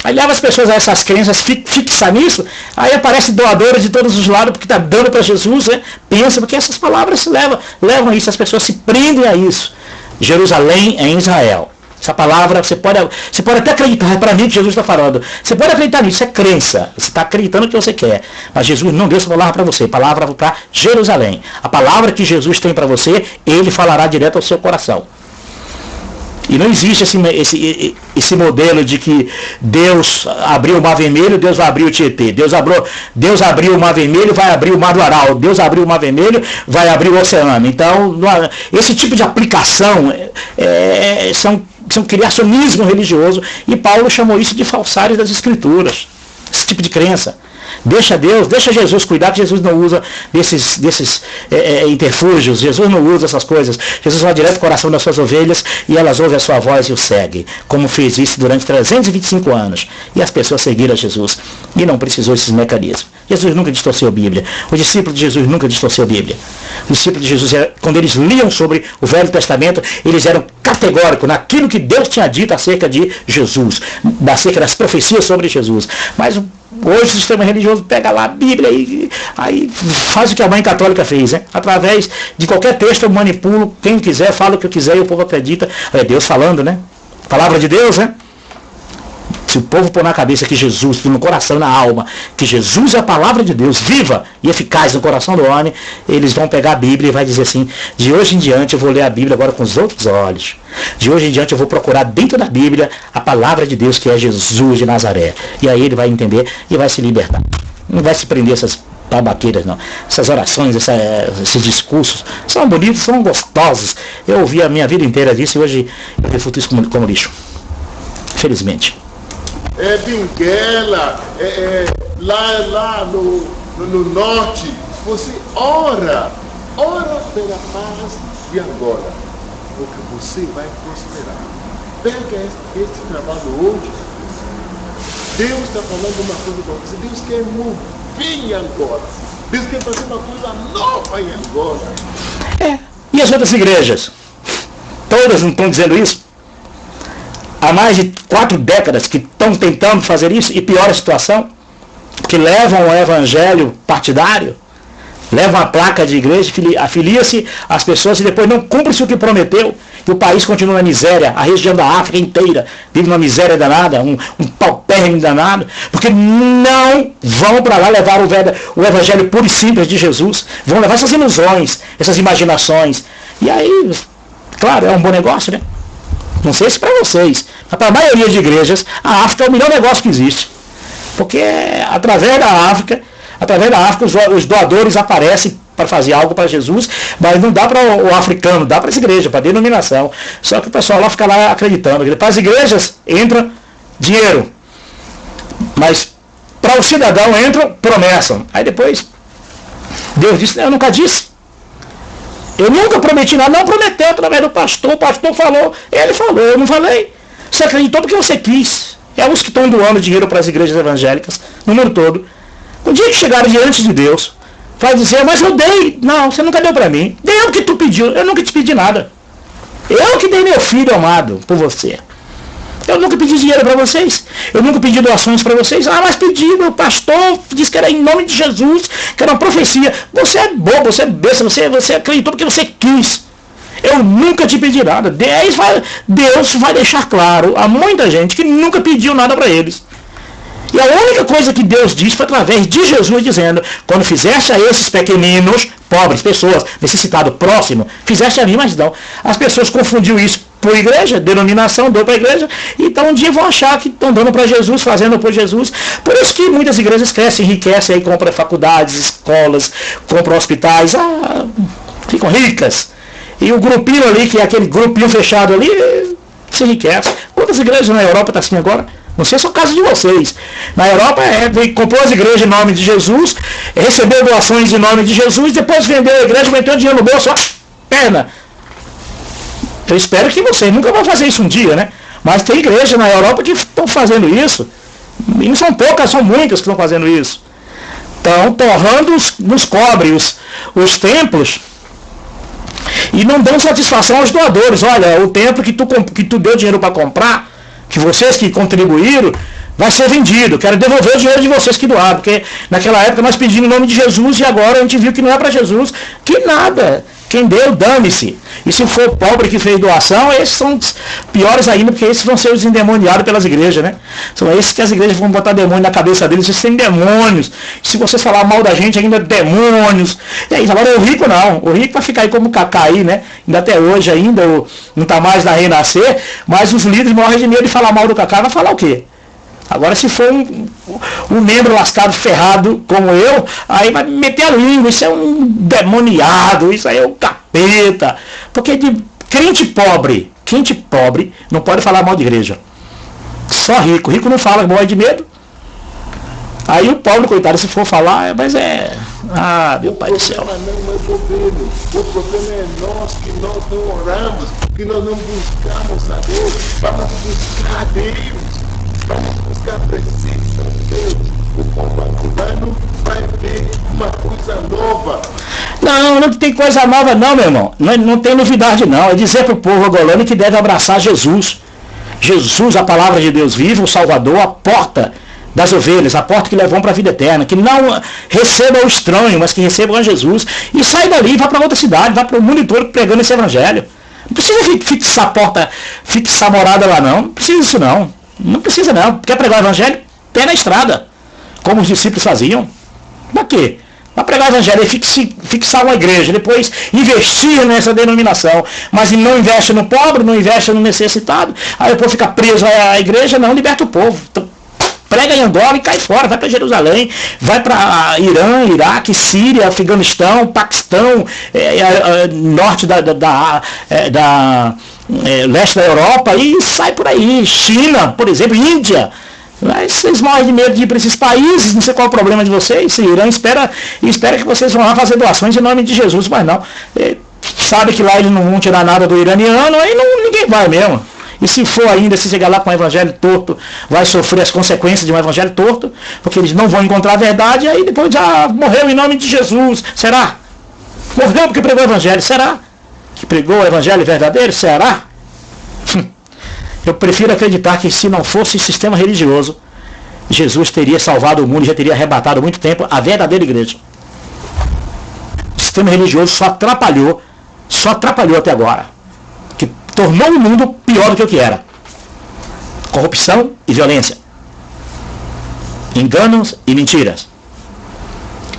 Aí leva as pessoas a essas crenças, fixa nisso, aí aparece doadores de todos os lados, porque está dando para Jesus, né? Pensa, porque essas palavras levam a isso, as pessoas se prendem a isso. Jerusalém é em Israel. Essa palavra, você pode até acreditar, é para mim que Jesus está falando. Você pode acreditar nisso, é crença. Você está acreditando o que você quer. Mas Jesus não deu essa palavra para você. Palavra para Jerusalém. A palavra que Jesus tem para você, ele falará direto ao seu coração. E não existe esse modelo de que Deus abriu o Mar Vermelho, Deus vai abrir o Tietê. Deus abriu o Mar Vermelho, vai abrir o Mar do Aral. Deus abriu o Mar Vermelho, vai abrir o oceano. Então, esse tipo de aplicação são criacionismo religioso. E Paulo chamou isso de falsários das Escrituras. Esse tipo de crença. Deixa Jesus cuidar, que Jesus não usa desses interfúgios, Jesus não usa essas coisas. Jesus vai direto ao coração das suas ovelhas e elas ouvem a sua voz e o seguem, como fez isso durante 325 anos. E as pessoas seguiram a Jesus e não precisou desses mecanismos. Jesus nunca distorceu a Bíblia. Os discípulos de Jesus nunca distorceu a Bíblia. Os discípulos de Jesus, quando eles liam sobre o Velho Testamento, eles eram categóricos naquilo que Deus tinha dito acerca de Jesus, acerca das profecias sobre Jesus. Mas hoje o sistema religioso pega lá a Bíblia e aí faz o que a mãe católica fez, né? Através de qualquer texto eu manipulo, quem quiser fala o que eu quiser e o povo acredita. É Deus falando, né? Palavra de Deus, né? Se o povo pôr na cabeça que Jesus, no coração, na alma, que Jesus é a palavra de Deus, viva e eficaz no coração do homem, eles vão pegar a Bíblia e vai dizer assim, de hoje em diante eu vou ler a Bíblia agora com os outros olhos. De hoje em diante eu vou procurar dentro da Bíblia a palavra de Deus, que é Jesus de Nazaré. E aí ele vai entender e vai se libertar. Não vai se prender essas babaqueiras, não. Essas orações, esses discursos, são bonitos, são gostosos. Eu ouvi a minha vida inteira disso e hoje eu refuto isso como lixo. Felizmente. Benguela, lá no norte, você ora pela paz de Angola, porque você vai prosperar. Pega esse trabalho hoje, Deus está falando uma coisa para você, Deus quer mover em Angola, Deus quer fazer uma coisa nova em Angola. E as outras igrejas? Todas não estão dizendo isso? Há mais de 4 décadas que estão tentando fazer isso e piora a situação, que levam o evangelho partidário, levam a placa de igreja, afilia-se às pessoas e depois não cumpre-se o que prometeu, e o país continua na miséria, a região da África inteira vive uma miséria danada, um paupérrimo danado, porque não vão para lá levar o evangelho puro e simples de Jesus, vão levar essas ilusões, essas imaginações, e aí, claro, é um bom negócio, né? Não sei se para vocês, mas para a maioria de igrejas, a África é o melhor negócio que existe. Porque através da África os doadores aparecem para fazer algo para Jesus, mas não dá para o africano, dá para essa igreja, para a denominação. Só que o pessoal lá fica lá acreditando. Para as igrejas entra dinheiro, mas para o cidadão entra promessa. Aí depois, Deus disse, eu nunca disse. Eu nunca prometi nada, não prometeu através do pastor, o pastor falou, ele falou, eu não falei. Você acreditou porque você quis. É os que estão doando dinheiro para as igrejas evangélicas, no mundo todo. O dia que chegarem diante de Deus, vai dizer, mas eu dei. Não, você nunca deu para mim. Dei o que tu pediu, eu nunca te pedi nada. Eu que dei meu filho amado por você. Eu nunca pedi dinheiro para vocês. Eu nunca pedi doações para vocês. Ah, mas pedi, meu pastor disse que era em nome de Jesus, que era uma profecia. Você é bobo, você é besta, você acreditou porque você quis. Eu nunca te pedi nada. Deus vai deixar claro a muita gente que nunca pediu nada para eles. E a única coisa que Deus diz foi através de Jesus dizendo, quando fizeste a esses pequeninos, pobres, pessoas, necessitados, próximo, fizeste a mim, mas não. As pessoas confundiram isso por igreja, denominação, deu para a igreja, então um dia vão achar que estão dando para Jesus, fazendo por Jesus. Por isso que muitas igrejas crescem, enriquecem, aí compram faculdades, escolas, compram hospitais, ficam ricas. E o grupinho ali, que é aquele grupinho fechado ali, se enriquece. Quantas igrejas na Europa estão assim agora? Não sei se é o caso de vocês. Na Europa, comprou as igrejas em nome de Jesus, recebeu doações em nome de Jesus, depois vendeu a igreja, meteu dinheiro no bolso, perna. Eu espero que vocês nunca vão fazer isso um dia, né? Mas tem igreja na Europa que estão fazendo isso. E não são poucas, são muitas que estão fazendo isso. Estão torrando nos cobre os templos e não dão satisfação aos doadores. Olha, o templo que tu deu dinheiro para comprar, que vocês que contribuíram, vai ser vendido. Quero devolver o dinheiro de vocês que doaram. Porque naquela época nós pedimos em nome de Jesus e agora a gente viu que não é para Jesus. Que nada. Quem deu, dane-se. E se for pobre que fez doação, esses são piores ainda, porque esses vão ser os endemoniados pelas igrejas, né? São esses que as igrejas vão botar demônio na cabeça deles. Esses têm demônios. Se vocês falar mal da gente, ainda demônios. E aí, agora o rico não. O rico vai ficar aí como Cacá aí, né? Ainda até hoje ainda, não está mais na Renascer, mas os líderes morrem de medo de falar mal do Cacá. Vai falar o quê? Agora, se for um membro lascado, ferrado, como eu, aí vai meter a língua, isso é um demoniado, isso aí é um capeta. Porque de crente pobre não pode falar mal de igreja. Só rico. Rico não fala, morre de medo. Aí o pobre, coitado, se for falar, mas meu pai do céu. O problema não é o governo, o problema é nós, que nós não oramos, que nós não buscamos a Deus. Vamos buscar a Deus. Vamos buscar a presença de Deus. O povo angolano vai ver uma coisa nova. Não tem coisa nova não, meu irmão. Não tem novidade não. É dizer para o povo angolano que deve abraçar Jesus. Jesus, a palavra de Deus viva, o Salvador, a porta das ovelhas, a porta que levam para a vida eterna. Que não receba o estranho, mas que recebam a Jesus. E sai dali, vá para outra cidade, vá para o mundo todo pregando esse evangelho. Não precisa fixar morada lá não. Não precisa disso não. Não precisa não. Quer pregar o evangelho? Pé na estrada. Como os discípulos faziam. Para quê? Para pregar o evangelho e fixar uma igreja. Depois investir nessa denominação. Mas não investe no pobre, não investe no necessitado. Aí o povo fica preso à igreja. Não, liberta o povo. Então, prega em Angola e cai fora. Vai para Jerusalém. Vai para Irã, Iraque, Síria, Afeganistão, Paquistão, norte leste da Europa e sai por aí. China, por exemplo, Índia. Mas vocês morrem de medo de ir para esses países, não sei qual é o problema de vocês. Irã espera que vocês vão lá fazer doações em nome de Jesus, mas não. Sabe que lá eles não vão tirar nada do iraniano, aí ninguém vai mesmo. E se for ainda, se chegar lá com um evangelho torto, vai sofrer as consequências de um evangelho torto, porque eles não vão encontrar a verdade, aí depois morreu em nome de Jesus. Será? Morreu porque pregou o evangelho. Será? Que pregou o evangelho verdadeiro? Será? Eu prefiro acreditar que se não fosse sistema religioso, Jesus teria salvado o mundo e já teria arrebatado há muito tempo a verdadeira igreja. O sistema religioso só atrapalhou até agora. Que tornou o mundo pior do que o que era. Corrupção e violência. Enganos e mentiras.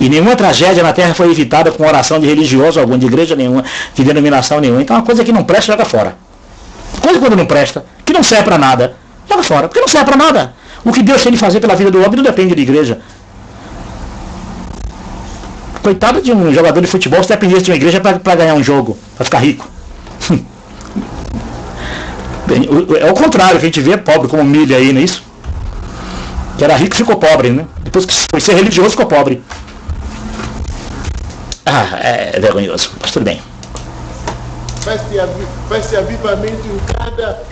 E nenhuma tragédia na terra foi evitada com oração de religioso algum, de igreja nenhuma, de denominação nenhuma. Então uma coisa que não presta, joga fora. Coisa quando não presta, que não serve para nada, joga fora, porque não serve para nada. O que Deus tem de fazer pela vida do homem não depende de igreja. Coitado de um jogador de futebol se dependesse de uma igreja para ganhar um jogo, para ficar rico. É o contrário, que a gente vê pobre como milha aí, não é isso? Que era rico ficou pobre, né? Depois que foi ser religioso ficou pobre. É vergonhoso, mas tudo bem. Vai ser avivamento em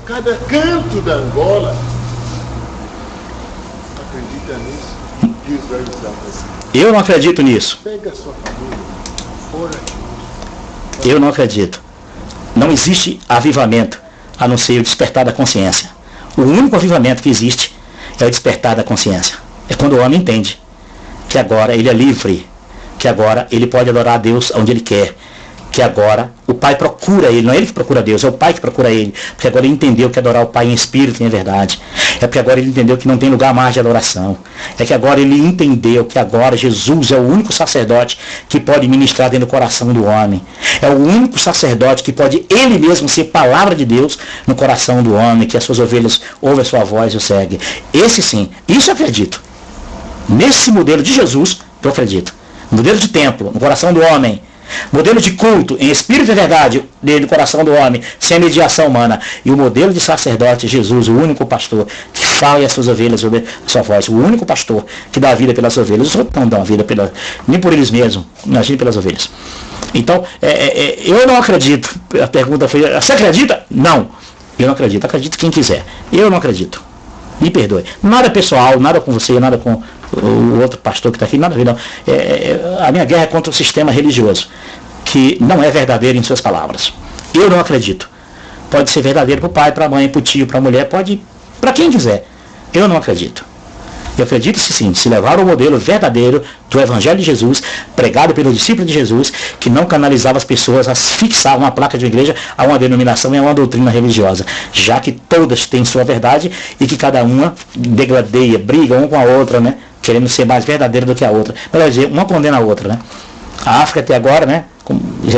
cada canto da Angola. Acredita nisso? Deus vai usar você. Eu não acredito nisso. Pega a sua família, ora. Eu não acredito. Não existe avivamento a não ser o despertar da consciência. O único avivamento que existe é o despertar da consciência. É quando o homem entende que agora ele é livre, que agora ele pode adorar a Deus onde ele quer, que agora o Pai procura ele, não é ele que procura Deus, é o Pai que procura ele, porque agora ele entendeu que adorar o Pai em espírito e em verdade, é porque agora ele entendeu que não tem lugar mais de adoração, é que agora ele entendeu que agora Jesus é o único sacerdote que pode ministrar dentro do coração do homem, é o único sacerdote que pode ele mesmo ser palavra de Deus no coração do homem, que as suas ovelhas ouvem a sua voz e o seguem. Esse sim, isso eu acredito. Nesse modelo de Jesus, eu acredito. Modelo de templo, no coração do homem. Modelo de culto, em espírito e verdade, no coração do homem, sem mediação humana. E o modelo de sacerdote, Jesus, o único pastor, que fala as suas ovelhas ouvem a sua voz. O único pastor que dá a vida pelas ovelhas. Os outros não dão a vida nem por eles mesmos, imagine pelas ovelhas. Então, eu não acredito. A pergunta foi, você acredita? Não. Eu não acredito. Acredite quem quiser. Eu não acredito. Me perdoe. Nada pessoal, nada com você, nada com o outro pastor que está aqui, nada a ver, não. A minha guerra é contra o sistema religioso, que não é verdadeiro em suas palavras. Eu não acredito. Pode ser verdadeiro para o pai, para a mãe, para o tio, para a mulher, pode, para quem quiser. Eu não acredito. Eu acredito sim, se levar o modelo verdadeiro do Evangelho de Jesus, pregado pelo discípulo de Jesus, que não canalizava as pessoas a fixar uma placa de uma igreja a uma denominação e a uma doutrina religiosa, já que todas têm sua verdade e que cada uma degradeia, briga uma com a outra, né? Querendo ser mais verdadeira do que a outra. Melhor dizer, uma condena a outra, né? A África até agora, né?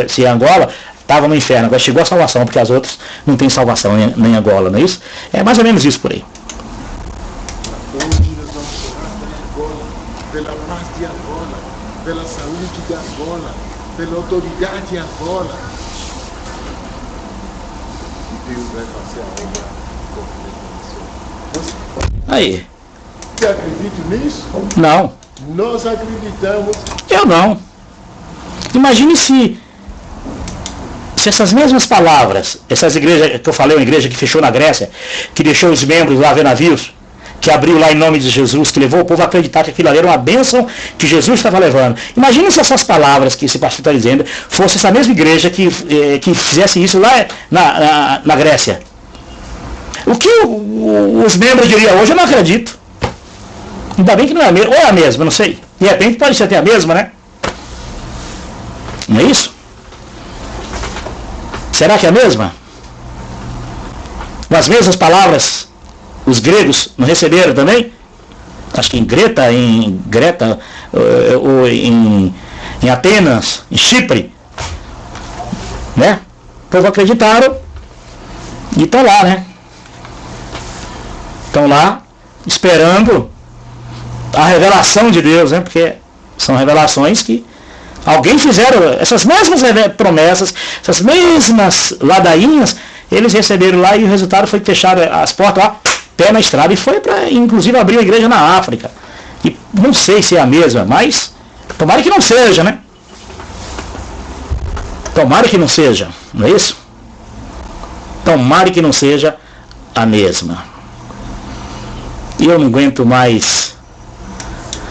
Se Angola estava no inferno, agora chegou a salvação, porque as outras não têm salvação nem Angola, não é isso? É mais ou menos isso por aí. Pela paz de Angola, pela saúde de Angola, pela autoridade de Angola. E Deus vai fazer a obra completa. Aí. Você acredita nisso? Não. Nós acreditamos. Eu não. Imagine se essas mesmas palavras, essas igrejas que eu falei, uma igreja que fechou na Grécia, que deixou os membros lá ver navios, que abriu lá em nome de Jesus, que levou o povo a acreditar que aquilo ali era uma bênção que Jesus estava levando. Imagina se essas palavras que esse pastor está dizendo fosse essa mesma igreja que fizesse isso lá na Grécia. O que os membros diriam hoje, eu não acredito. Ainda bem que não é a mesma, ou é a mesma, não sei. De repente pode ser até a mesma, né? Não é isso? Será que é a mesma? Com as mesmas palavras, os gregos não receberam também? Acho que em Greta, ou em Atenas, em Chipre, né? O povo acreditaram e estão lá, né? Estão lá esperando a revelação de Deus, né? Porque são revelações que alguém fizeram, essas mesmas promessas, essas mesmas ladainhas, eles receberam lá e o resultado foi que fecharam as portas lá, pé na estrada, e foi para, inclusive, abrir uma igreja na África. E não sei se é a mesma, mas tomara que não seja, né? Tomara que não seja, não é isso? Tomara que não seja a mesma. E eu não aguento mais.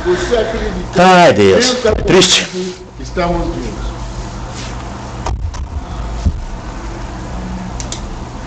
Você acredita? Ai, Deus. Triste. Estamos juntos.